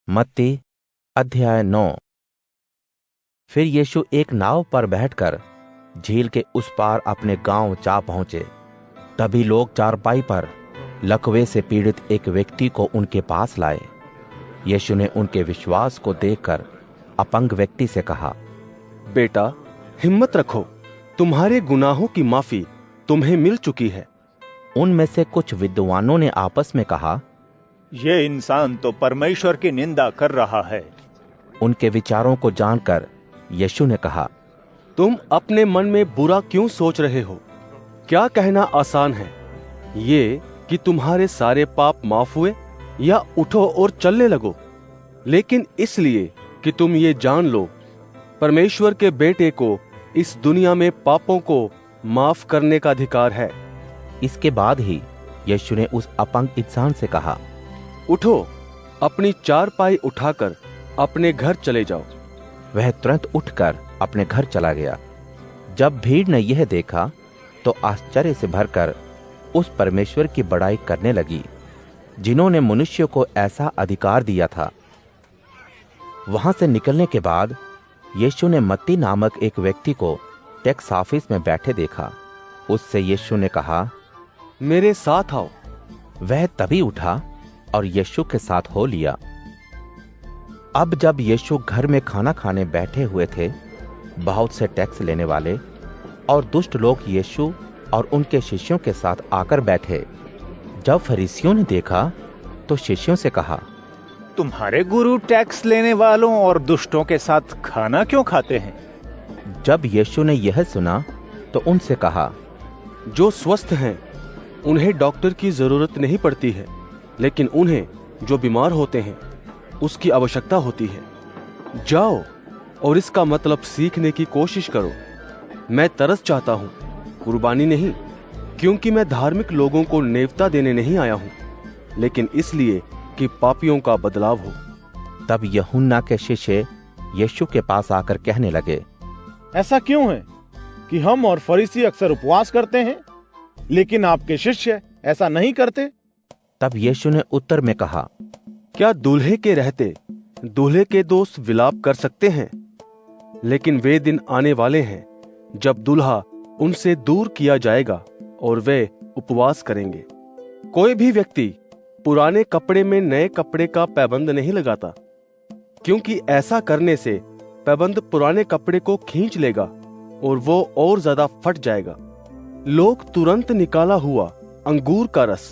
मत्ती अध्याय 9। फिर यीशु एक नाव पर बैठकर झील के उस पार अपने गांव जा पहुंचे। तभी लोग चारपाई पर लकवे से पीड़ित एक व्यक्ति को उनके पास लाए। यीशु ने उनके विश्वास को देखकर अपंग व्यक्ति से कहा,
बेटा, हिम्मत रखो, तुम्हारे गुनाहों की माफी तुम्हें मिल चुकी है।
उनमें से कुछ विद्वानों ने आपस में कहा,
ये इंसान तो परमेश्वर की निंदा कर रहा है।
उनके विचारों को जानकर यीशु ने कहा,
तुम अपने मन में बुरा क्यों सोच रहे हो? क्या कहना आसान है, ये कि तुम्हारे सारे पाप माफ हुए, या उठो और चलने लगो? लेकिन इसलिए कि तुम ये जान लो, परमेश्वर के बेटे को इस दुनिया में पापों को माफ करने का अधिकार है।
इसके बाद ही यीशु ने उस अपंग इंसान से कहा,
उठो, अपनी चारपाई उठाकर अपने घर चले जाओ।
वह तुरंत उठकर अपने घर चला गया। जब भीड़ ने यह देखा तो आश्चर्य से भरकर उस परमेश्वर की बड़ाई करने लगी, जिन्होंने मनुष्य को ऐसा अधिकार दिया था। वहां से निकलने के बाद यीशु ने मत्ती नामक एक व्यक्ति को टैक्स ऑफिस में बैठे देखा। उससे यीशु ने कहा,
मेरे साथ आओ।
वह तभी उठा और यीशु के साथ हो लिया। अब जब यीशु घर में खाना खाने बैठे हुए थे, बहुत से टैक्स लेने वाले और दुष्ट लोग यीशु और उनके शिष्यों के साथ आकर बैठे। जब फरीसियों ने देखा तो शिष्यों से कहा,
तुम्हारे गुरु टैक्स लेने वालों और दुष्टों के साथ खाना क्यों खाते हैं?
जब यीशु ने यह सुना तो उनसे कहा,
जो स्वस्थ हैं उन्हें डॉक्टर की जरूरत नहीं पड़ती है, लेकिन उन्हें जो बीमार होते हैं उसकी आवश्यकता होती है। जाओ और इसका मतलब सीखने की कोशिश करो। मैं तरस चाहता हूँ, कुर्बानी नहीं, क्योंकि मैं धार्मिक लोगों को नेवता देने नहीं आया हूँ, लेकिन इसलिए कि पापियों का बदलाव हो।
तब यूहन्ना के शिष्य यीशु के पास आकर कहने लगे,
ऐसा क्यों है कि हम और फरीसी अक्सर उपवास करते हैं, लेकिन आपके शिष्य ऐसा नहीं करते?
तब यीशु ने उत्तर में कहा,
क्या दूल्हे के रहते दूल्हे के दोस्त विलाप कर सकते हैं? लेकिन वे दिन आने वाले हैं जब दूल्हा उनसे दूर किया जाएगा और वे उपवास करेंगे। कोई भी व्यक्ति पुराने कपड़े में नए कपड़े का पैबंद नहीं लगाता, क्योंकि ऐसा करने से पैबंद पुराने कपड़े को खींच लेगा और वो और ज्यादा फट जाएगा। लोग तुरंत निकाला हुआ अंगूर का रस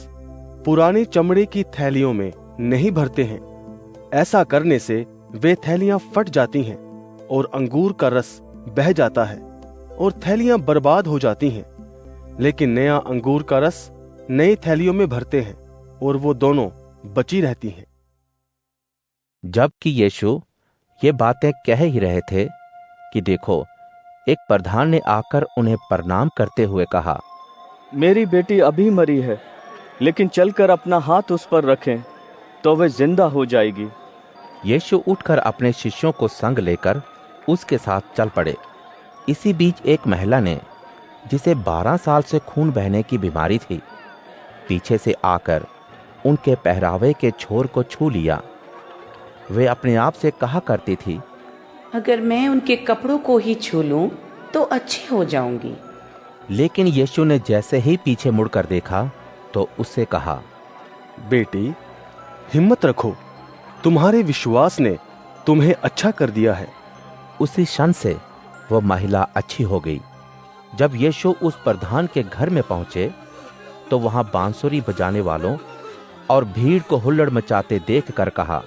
पुरानी चमड़े की थैलियों में नहीं भरते हैं। ऐसा करने से वे थैलियां फट जाती हैं और अंगूर का रस बह जाता है और थैलियां बर्बाद हो जाती हैं। लेकिन नया अंगूर का रस नई थैलियों में भरते हैं और वो दोनों बची रहती हैं।
जबकि यीशु ये बातें कह ही रहे थे कि देखो, एक प्रधान ने आकर उन्हें प्रणाम करते हुए कहा,
मेरी बेटी अभी मरी है, लेकिन चलकर अपना हाथ उस पर रखें तो वे जिंदा हो जाएगी।
यीशु उठकर अपने शिष्यों को संग लेकर उसके साथ चल पड़े। इसी बीच एक महिला ने, जिसे 12 साल से खून बहने की बीमारी थी, पीछे से आकर उनके पहरावे के छोर को छू लिया। वे अपने आप से कहा करती थी,
अगर मैं उनके कपड़ों को ही छू लूं तो अच्छी हो जाऊंगी।
लेकिन यीशु ने जैसे ही पीछे मुड़कर देखा तो उससे कहा,
बेटी, हिम्मत रखो, तुम्हारे विश्वास ने तुम्हें अच्छा कर दिया है।
उसी क्षण से वह महिला अच्छी हो गई। जब यीशु उस प्रधान के घर में पहुंचे तो वहां बांसुरी बजाने वालों और भीड़ को हुल्लड़ मचाते देखकर कहा,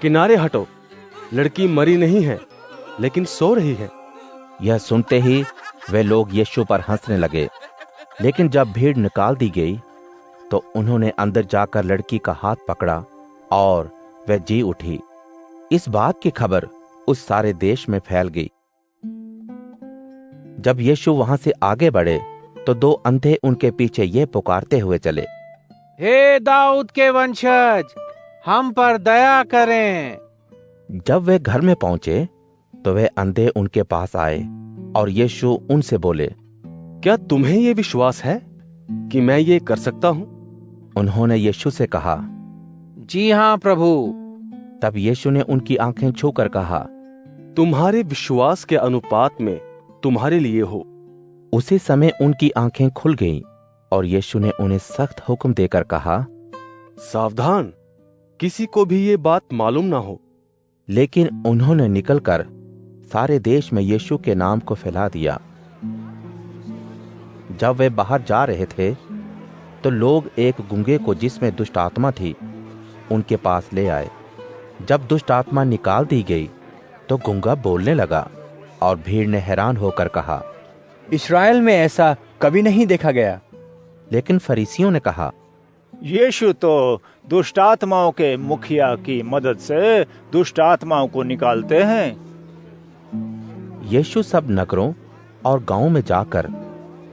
किनारे हटो, लड़की मरी नहीं है लेकिन सो रही है।
यह सुनते ही वे लोग यीशु पर हंसने लगे। लेकिन जब भीड़ निकाल दी गई तो उन्होंने अंदर जाकर लड़की का हाथ पकड़ा और वह जी उठी। इस बात की खबर उस सारे देश में फैल गई। जब यीशु वहां से आगे बढ़े तो 2 अंधे उनके पीछे ये पुकारते हुए चले,
हे दाऊद के वंशज, हम पर दया करें।
जब वे घर में पहुंचे तो वे अंधे उनके पास आए और यीशु उनसे बोले,
क्या तुम्हें ये विश्वास है कि मैं ये कर सकता हूँ?
उन्होंने यीशु से कहा,
जी हाँ प्रभु।
तब यीशु ने उनकी आंखें छूकर कहा,
तुम्हारे विश्वास के अनुपात में तुम्हारे लिए हो।
उसी समय उनकी आंखें खुल गईं और यीशु ने उन्हें सख्त हुक्म देकर कहा,
सावधान, किसी को भी ये बात मालूम ना हो।
लेकिन उन्होंने निकलकर सारे देश में यीशु के नाम को फैला दिया। जब वे बाहर जा रहे थे तो लोग एक गूंगे को जिसमें दुष्ट आत्मा थी उनके पास ले आए। जब दुष्ट आत्मा निकाल दी गई तो गूंगा बोलने लगा और भीड़ ने हैरान होकर कहा,
इस्राएल में ऐसा कभी नहीं देखा गया।
लेकिन फरीसियों ने कहा,
यीशु तो दुष्ट आत्माओं के मुखिया की मदद से दुष्ट आत्माओं को निकालते हैं।
यीशु सब नगरों और गांवों में जाकर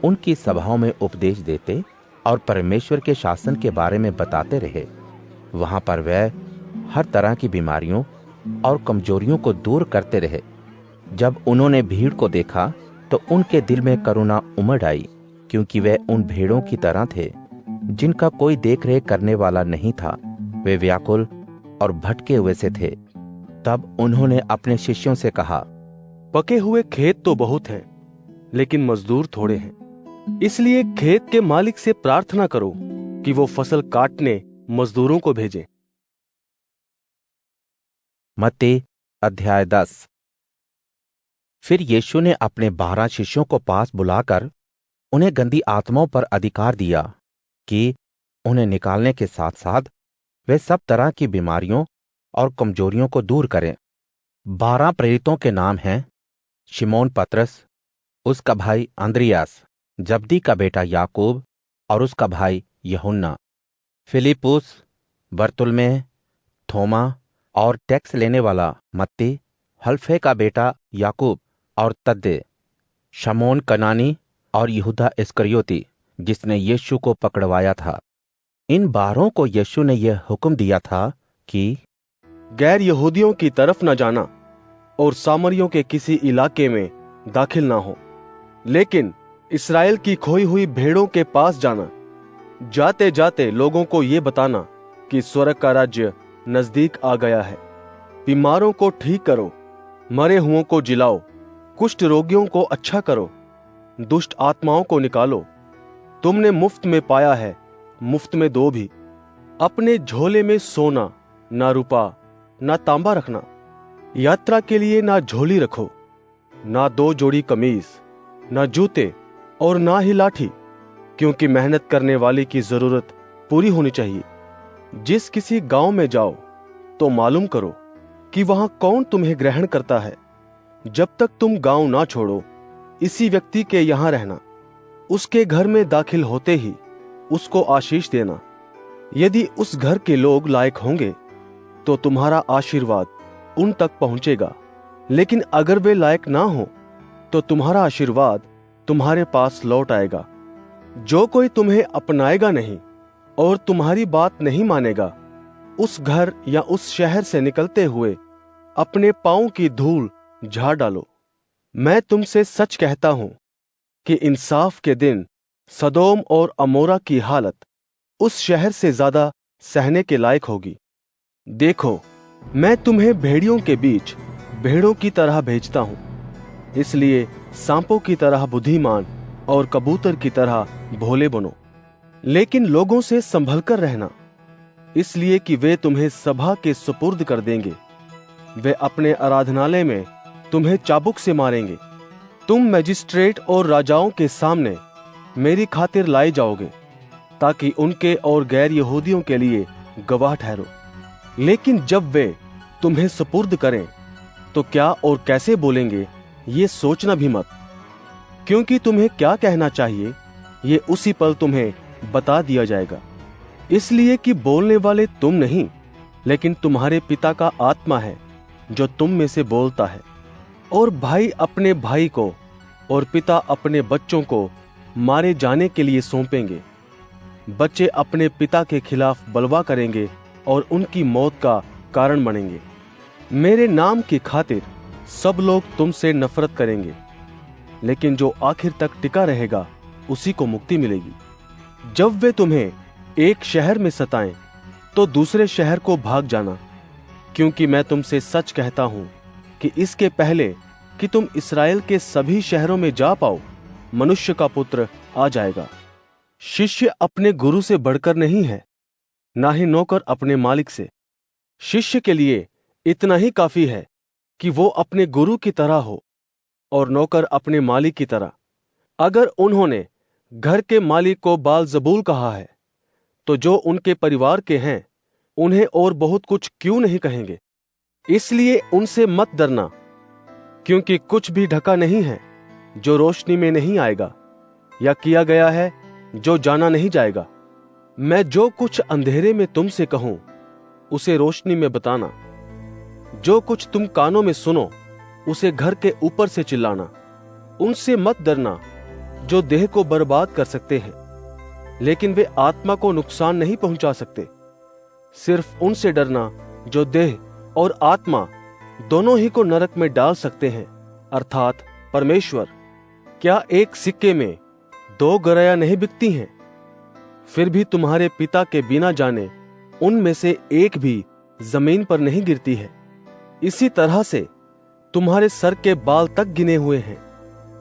उनकी सभाओं में उपदेश देते और परमेश्वर के शासन के बारे में बताते रहे। वहां पर वह हर तरह की बीमारियों और कमजोरियों को दूर करते रहे। जब उन्होंने भीड़ को देखा तो उनके दिल में करुणा उमड़ आई, क्योंकि वे उन भेड़ों की तरह थे जिनका कोई देख रेख करने वाला नहीं था। वे व्याकुल और भटके हुए से थे। तब उन्होंने अपने शिष्यों से कहा,
पके हुए खेत तो बहुत हैं, लेकिन मजदूर थोड़े हैं। इसलिए खेत के मालिक से प्रार्थना करो कि वो फसल काटने मजदूरों को भेजे।
मत्ती अध्याय 10। फिर यीशु ने अपने 12 शिष्यों को पास बुलाकर उन्हें गंदी आत्माओं पर अधिकार दिया कि उन्हें निकालने के साथ साथ वे सब तरह की बीमारियों और कमजोरियों को दूर करें। 12 प्रेरितों के नाम हैं शिमोन पतरस, उसका भाई अंद्रियास, जब्दी का बेटा याकूब और उसका भाई यूहन्ना, फिलिपुस, बरतुल्मै, थोमा और टैक्स लेने वाला मत्ती, हल्फे का बेटा याकूब और तद्दे, शमौन कनानी और यहूदा इस्करियोती जिसने यीशु को पकड़वाया था। इन 12 को यीशु ने यह हुक्म दिया था कि
गैर यहूदियों की तरफ न जाना और सामरियों के किसी इलाके में दाखिल ना हो, लेकिन इस्राएल की खोई हुई भेड़ों के पास जाना। जाते जाते लोगों को ये बताना कि स्वर्ग का राज्य नजदीक आ गया है। बीमारों को ठीक करो, मरे हुओं को जिलाओ, कुष्ठ रोगियों को अच्छा करो, दुष्ट आत्माओं को निकालो। तुमने मुफ्त में पाया है, मुफ्त में दो भी। अपने झोले में सोना, ना रुपा, ना तांबा रखना। यात्रा के लिए ना झोली रखो, ना 2 जोड़ी कमीज, ना जूते और ना ही लाठी, क्योंकि मेहनत करने वाले की जरूरत पूरी होनी चाहिए। जिस किसी गांव में जाओ तो मालूम करो कि वहां कौन तुम्हें ग्रहण करता है। जब तक तुम गांव ना छोड़ो, इसी व्यक्ति के यहां रहना। उसके घर में दाखिल होते ही उसको आशीष देना। यदि उस घर के लोग लायक होंगे तो तुम्हारा आशीर्वाद उन तक पहुंचेगा, लेकिन अगर वे लायक ना हो तो तुम्हारा आशीर्वाद तुम्हारे पास लौट आएगा। जो कोई तुम्हें अपनाएगा नहीं और तुम्हारी बात नहीं मानेगा, उस घर या उस शहर से निकलते हुए अपने पांव की धूल झाड़ डालो। मैं तुमसे सच कहता हूं कि इंसाफ के दिन सदोम और अमोरा की हालत उस शहर से ज्यादा सहने के लायक होगी। देखो, मैं तुम्हें भेड़ियों के बीच भेड़ों की तरह भेजता हूं। इसलिए सांपों की तरह बुद्धिमान और कबूतर की तरह भोले बनो, लेकिन लोगों से संभल कर रहना, इसलिए कि वे तुम्हें सभा के सुपुर्द कर देंगे। वे अपने आराधनालय में तुम्हें चाबुक से मारेंगे। तुम मजिस्ट्रेट और राजाओं के सामने मेरी खातिर लाए जाओगे, ताकि उनके और गैर यहूदियों के लिए गवाह ठहरो। लेकिन जब वे तुम्हें सुपुर्द करें तो क्या और कैसे बोलेंगे ये सोचना भी मत, क्योंकि तुम्हें क्या कहना चाहिए ये उसी पल तुम्हें बता दिया जाएगा। इसलिए कि बोलने वाले तुम नहीं, लेकिन तुम्हारे पिता का आत्मा है जो तुम में से बोलता है। और भाई अपने भाई को और पिता अपने बच्चों को मारे जाने के लिए सौंपेंगे। बच्चे अपने पिता के खिलाफ बलवा करेंगे और उनकी मौत का कारण बनेंगे। मेरे नाम की खातिर सब लोग तुमसे नफरत करेंगे, लेकिन जो आखिर तक टिका रहेगा उसी को मुक्ति मिलेगी। जब वे तुम्हें एक शहर में सताएं तो दूसरे शहर को भाग जाना, क्योंकि मैं तुमसे सच कहता हूं कि इसके पहले कि तुम इस्राएल के सभी शहरों में जा पाओ, मनुष्य का पुत्र आ जाएगा। शिष्य अपने गुरु से बढ़कर नहीं है, ना ही नौकर अपने मालिक से। शिष्य के लिए इतना ही काफी है कि वो अपने गुरु की तरह हो और नौकर अपने मालिक की तरह। अगर उन्होंने घर के मालिक को बालजबूल कहा है, तो जो उनके परिवार के हैं उन्हें और बहुत कुछ क्यों नहीं कहेंगे। इसलिए उनसे मत डरना, क्योंकि कुछ भी ढका नहीं है जो रोशनी में नहीं आएगा, या किया गया है जो जाना नहीं जाएगा। मैं जो कुछ अंधेरे में तुमसे कहूं उसे रोशनी में बताना, जो कुछ तुम कानों में सुनो उसे घर के ऊपर से चिल्लाना। उनसे मत डरना जो देह को बर्बाद कर सकते हैं, लेकिन वे आत्मा को नुकसान नहीं पहुंचा सकते। सिर्फ उनसे डरना जो देह और आत्मा दोनों ही को नरक में डाल सकते हैं, अर्थात परमेश्वर। क्या एक सिक्के में 2 गराया नहीं बिकती हैं? फिर भी तुम्हारे पिता के बिना जाने उनमें से एक भी जमीन पर नहीं गिरती है। इसी तरह से तुम्हारे सर के बाल तक गिने हुए हैं।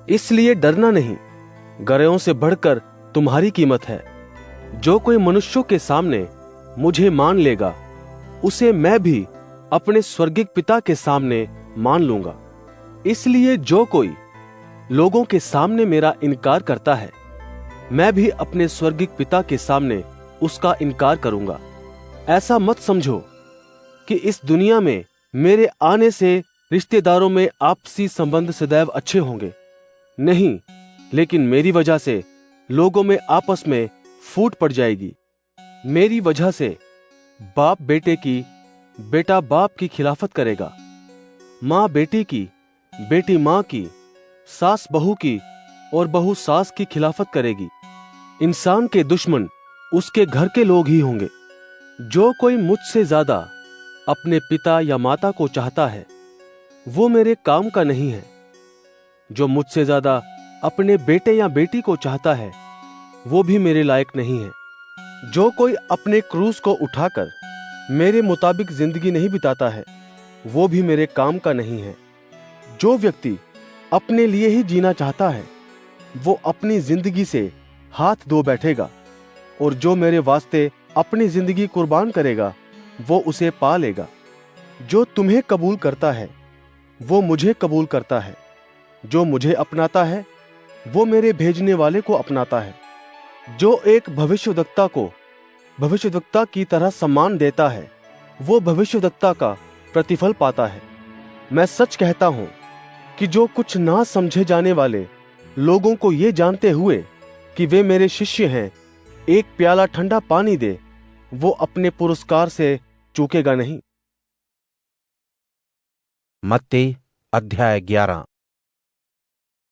इसलिए डरना नहीं, गरायों से बढ़कर तुम्हारी कीमत है। जो कोई मनुष्यों के सामने मुझे मान लेगा, उसे मैं भी अपने स्वर्गिक पिता के सामने मान लूंगा। इसलिए जो कोई लोगों के सामने मेरा इनकार करता है, मैं भी अपने स्वर्गिक पिता के सामने उसका इनकार करूंगा। ऐसा मत समझो कि इस दुनिया में मेरे आने से रिश्तेदारों में आपसी संबंध सदैव अच्छे होंगे। नहीं, लेकिन मेरी वजह से लोगों में आपस में फूट पड़ जाएगी। मेरी वजह से बाप बेटे की, बेटा बाप की खिलाफत करेगा, माँ बेटी की, बेटी माँ की, सास बहू की और बहू सास की खिलाफत करेगी। इंसान के दुश्मन उसके घर के लोग ही होंगे। जो कोई मुझसे ज्यादा अपने पिता या माता को चाहता है, वो मेरे काम का नहीं है। जो मुझसे ज्यादा अपने बेटे या बेटी को चाहता है, वो भी मेरे लायक नहीं है। जो कोई अपने क्रूस को उठाकर मेरे मुताबिक जिंदगी नहीं बिताता है, वो भी मेरे काम का नहीं है। जो व्यक्ति अपने लिए ही जीना चाहता है, वो अपनी जिंदगी से हाथ धो बैठेगा, और जो मेरे वास्ते अपनी जिंदगी कुर्बान करेगा, वो उसे पा लेगा। जो तुम्हें कबूल करता है, वो मुझे कबूल करता है। जो मुझे अपनाता है, वो मेरे भेजने वाले को अपनाता है। जो एक भविष्यवक्ता को भविष्यवक्ता की तरह सम्मान देता है, वो भविष्यवक्ता का प्रतिफल पाता है। मैं सच कहता हूं कि जो कुछ ना समझे जाने वाले लोगों को ये जानते हुए कि वे मेरे शिष्य हैं, एक प्याला ठंडा पानी दे, वो अपने पुरस्कार से चूकेगा नहीं।
मत्ती अध्याय 11।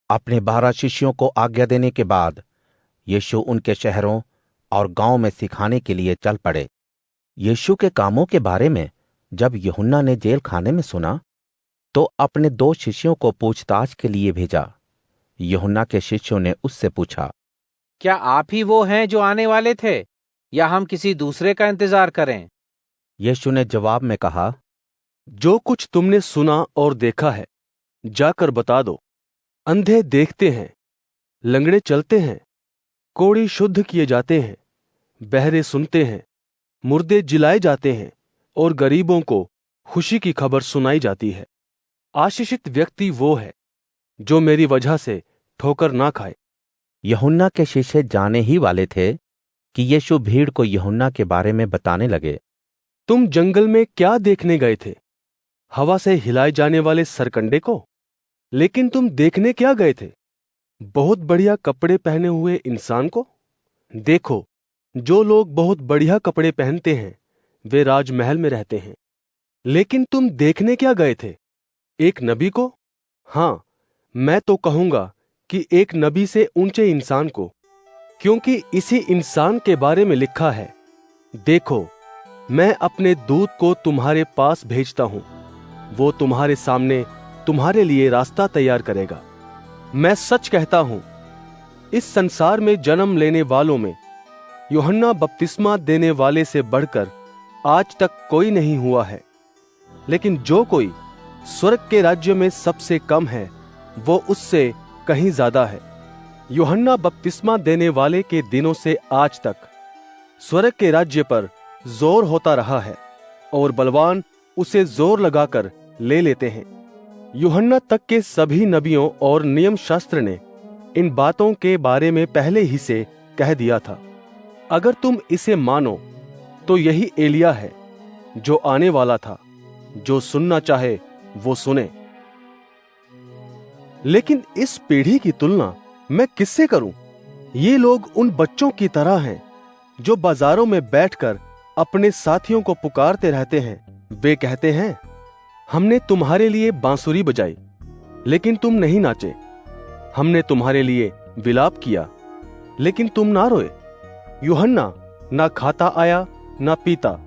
अपने 12 शिष्यों को आज्ञा देने के बाद यीशु उनके शहरों और गांव में सिखाने के लिए चल पड़े। यीशु के कामों के बारे में जब यूहन्ना ने जेल खाने में सुना, तो अपने 2 शिष्यों को पूछताछ के लिए भेजा। यूहन्ना के शिष्यों ने उससे पूछा,
क्या आप ही वो हैं जो आने वाले थे, या हम किसी दूसरे का इंतजार करें?
यीशु ने जवाब में कहा,
जो कुछ तुमने सुना और देखा है, जाकर बता दो। अंधे देखते हैं, लंगड़े चलते हैं, कोढ़ी शुद्ध किए जाते हैं, बहरे सुनते हैं, मुर्दे जिलाए जाते हैं, और गरीबों को खुशी की खबर सुनाई जाती है। आशीषित व्यक्ति वो है जो मेरी वजह से ठोकर ना खाए।
यूहन्ना के शिष्य जाने ही वाले थे कि यीशु भीड़ को यूहन्ना के बारे में बताने लगे।
तुम जंगल में क्या देखने गए थे? हवा से हिलाए जाने वाले सरकंडे को? लेकिन तुम देखने क्या गए थे? बहुत बढ़िया कपड़े पहने हुए इंसान को? देखो, जो लोग बहुत बढ़िया कपड़े पहनते हैं, वे राजमहल में रहते हैं। लेकिन तुम देखने क्या गए थे? एक नबी को? हां, मैं तो कहूंगा कि एक नबी से ऊंचे इंसान को, क्योंकि इसी इंसान के बारे में लिखा है, देखो, मैं अपने दूत को तुम्हारे पास भेजता हूं, वो तुम्हारे सामने तुम्हारे लिए रास्ता तैयार करेगा। मैं सच कहता हूं, इस संसार में जन्म लेने वालों में यूहन्ना बपतिस्मा देने वाले से बढ़कर आज तक कोई नहीं हुआ है। लेकिन जो कोई स्वर्ग के राज्य में सबसे कम है, वो उससे कहीं ज्यादा है। यूहन्ना बपतिस्मा देने वाले के दिनों से आज तक स्वर्ग के राज्य पर जोर होता रहा है, और बलवान उसे जोर लगाकर ले लेते हैं। यूहन्ना तक के सभी नबियों और नियम शास्त्र ने इन बातों के बारे में पहले ही से कह दिया था। अगर तुम इसे मानो तो यही एलिया है जो आने वाला था। जो सुनना चाहे वो सुने। लेकिन इस पीढ़ी की तुलना मैं किससे करूं? ये लोग उन बच्चों की तरह हैं जो बाजारों में बैठकर अपने साथियों को पुकारते रहते हैं। वे कहते हैं, हमने तुम्हारे लिए बांसुरी बजाई लेकिन तुम नहीं नाचे, हमने तुम्हारे लिए विलाप किया लेकिन तुम ना रोए। यूहन्ना ना खाता आया ना पीता,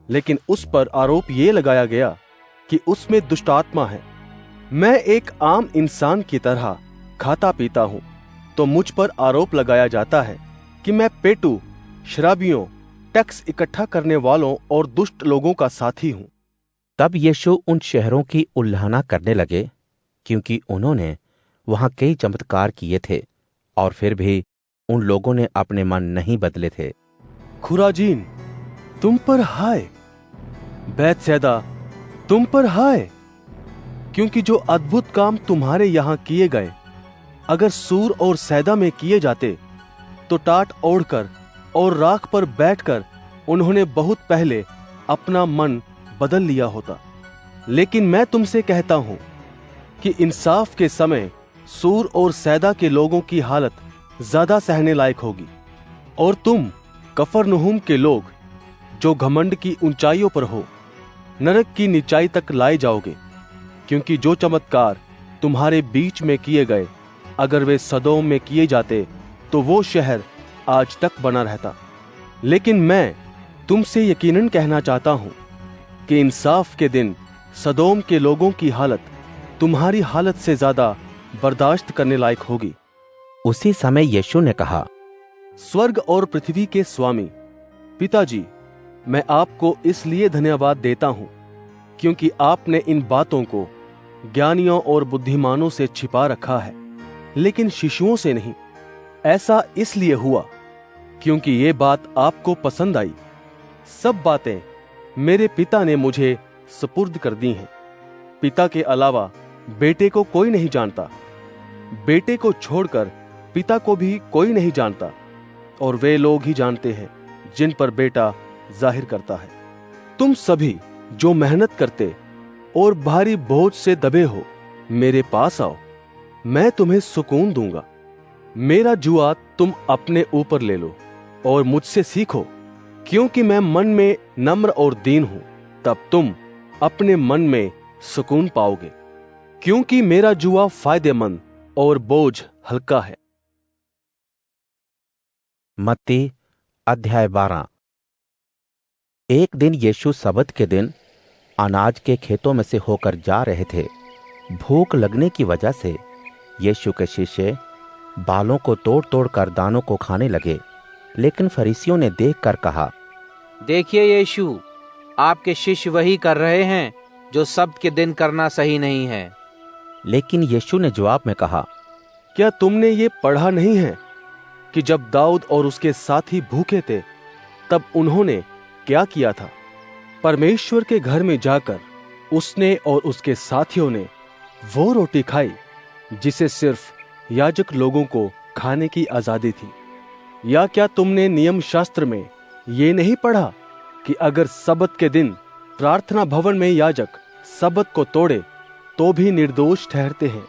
लेकिन उस पर आरोप ये लगाया गया कि उसमें दुष्ट आत्मा है। मैं एक आम इंसान की तरह खाता पीता हूं, तो मुझ पर आरोप लगाया जाता है कि मैं पेटू, शराबियों, टैक्स इकट्ठा करने वालों और दुष्ट लोगों का साथी हूं।
तब यीशु उन शहरों की उल्लाहना करने लगे, क्योंकि उन्होंने वहां कई चमत्कार किए थे, और फिर भी उन लोगों ने अपने मन नहीं बदले थे।
खुराजीन, तुम पर हाय! बैतसैदा, तुम पर हाय! क्योंकि जो अद्भुत काम तुम्हारे यहां किए गए, अगर सूर और सैदा में किए जाते, तो टाट ओढ़कर और राख पर बैठकर उन्होंने बहुत पहले अपना मन बदल लिया होता। लेकिन मैं तुमसे कहता हूं कि इंसाफ के समय सूर और सैदा के लोगों की हालत ज्यादा सहने लायक होगी। और तुम कफरनहूम के लोग, जो घमंड की ऊंचाइयों पर हो, नरक की नीचाई तक लाए जाओगे। क्योंकि जो चमत्कार तुम्हारे बीच में किए गए, अगर वे सदोम में किए जाते, तो वो शहर आज तक बना रहता। लेकिन मैं तुमसे यकीनन कहना चाहता हूं कि इंसाफ के दिन सदोम के लोगों की हालत तुम्हारी हालत से ज्यादा बर्दाश्त करने लायक होगी।
उसी समय यीशु ने कहा,
स्वर्ग और पृथ्वी के स्वामी पिताजी, मैं आपको इसलिए धन्यवाद देता हूं क्योंकि आपने इन बातों को ज्ञानियों और बुद्धिमानों से छिपा रखा है, लेकिन शिशुओं से नहीं। ऐसा इसलिए हुआ क्योंकि ये बात आपको पसंद आई। सब बातें मेरे पिता ने मुझे सुपुर्द कर दी हैं। पिता के अलावा बेटे को कोई नहीं जानता, बेटे को छोड़कर पिता को भी कोई नहीं जानता, और वे लोग ही जानते हैं जिन पर बेटा जाहिर करता है। तुम सभी जो मेहनत करते और भारी बोझ से दबे हो, मेरे पास आओ, मैं तुम्हें सुकून दूंगा। मेरा जुआ तुम अपने ऊपर ले लो और मुझसे सीखो, क्योंकि मैं मन में नम्र और दीन हूं। तब तुम अपने मन में सुकून पाओगे, क्योंकि मेरा जुआ फायदेमंद और बोझ हल्का है।
मत्ती अध्याय 12। एक दिन यीशु सबत के दिन अनाज के खेतों में से होकर जा रहे थे। भूख लगने की वजह से यीशु के शिष्य बालों को तोड़ तोड़ कर दानों को खाने लगे। लेकिन फरीसियों ने देखकर कहा,
देखिए यीशु, आपके शिष्य वही कर रहे हैं जो सब्त के दिन करना सही नहीं है।
लेकिन यीशु ने जवाब में कहा,
क्या तुमने ये पढ़ा नहीं है कि जब दाऊद और उसके साथी भूखे थे, तब उन्होंने क्या किया था? परमेश्वर के घर में जाकर उसने और उसके साथियों ने वो रोटी खाई जिसे सिर्फ याजक लोगों को खाने की आजादी थी। या क्या तुमने नियम शास्त्र में ये नहीं पढ़ा कि अगर सबत के दिन प्रार्थना भवन में याजक सबत को तोड़े तो भी निर्दोष ठहरते हैं?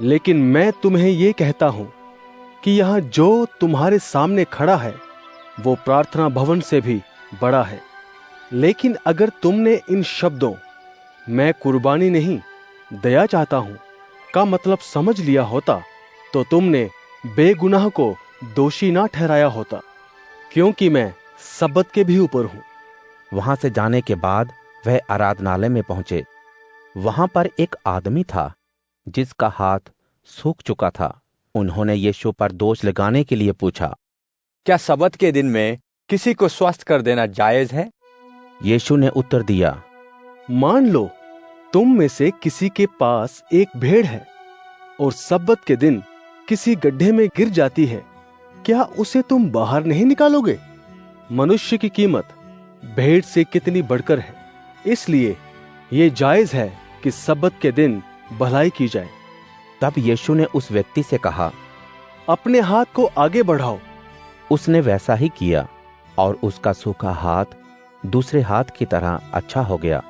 लेकिन मैं तुम्हें ये कहता हूं कि यहाँ जो तुम्हारे सामने खड़ा है वो प्रार्थना भवन से भी बड़ा है। लेकिन अगर तुमने इन शब्दों मैं कुर्बानी नहीं दया चाहता हूं का मतलब समझ लिया होता, तो तुमने बेगुनाह को दोषी ना ठहराया होता, क्योंकि मैं सबत के भी ऊपर हूं।
वहां से जाने के बाद वह आराधनालय में पहुंचे। वहां पर एक आदमी था जिसका हाथ सूख चुका था। उन्होंने यीशु पर दोष लगाने के लिए पूछा,
क्या सबत के दिन में किसी को स्वस्थ कर देना जायज है?
यीशु ने उत्तर दिया,
मान लो तुम में से किसी के पास एक भेड़ है और सबत के दिन किसी गड्ढे में गिर जाती है, क्या उसे तुम बाहर नहीं निकालोगे? मनुष्य की कीमत भेड़ से कितनी बढ़कर है। इसलिए ये जायज है कि सबत के दिन भलाई की जाए।
तब यीशु ने उस व्यक्ति से कहा,
अपने हाथ को आगे बढ़ाओ।
उसने वैसा ही किया और उसका सूखा हाथ दूसरे हाथ की तरह अच्छा हो गया।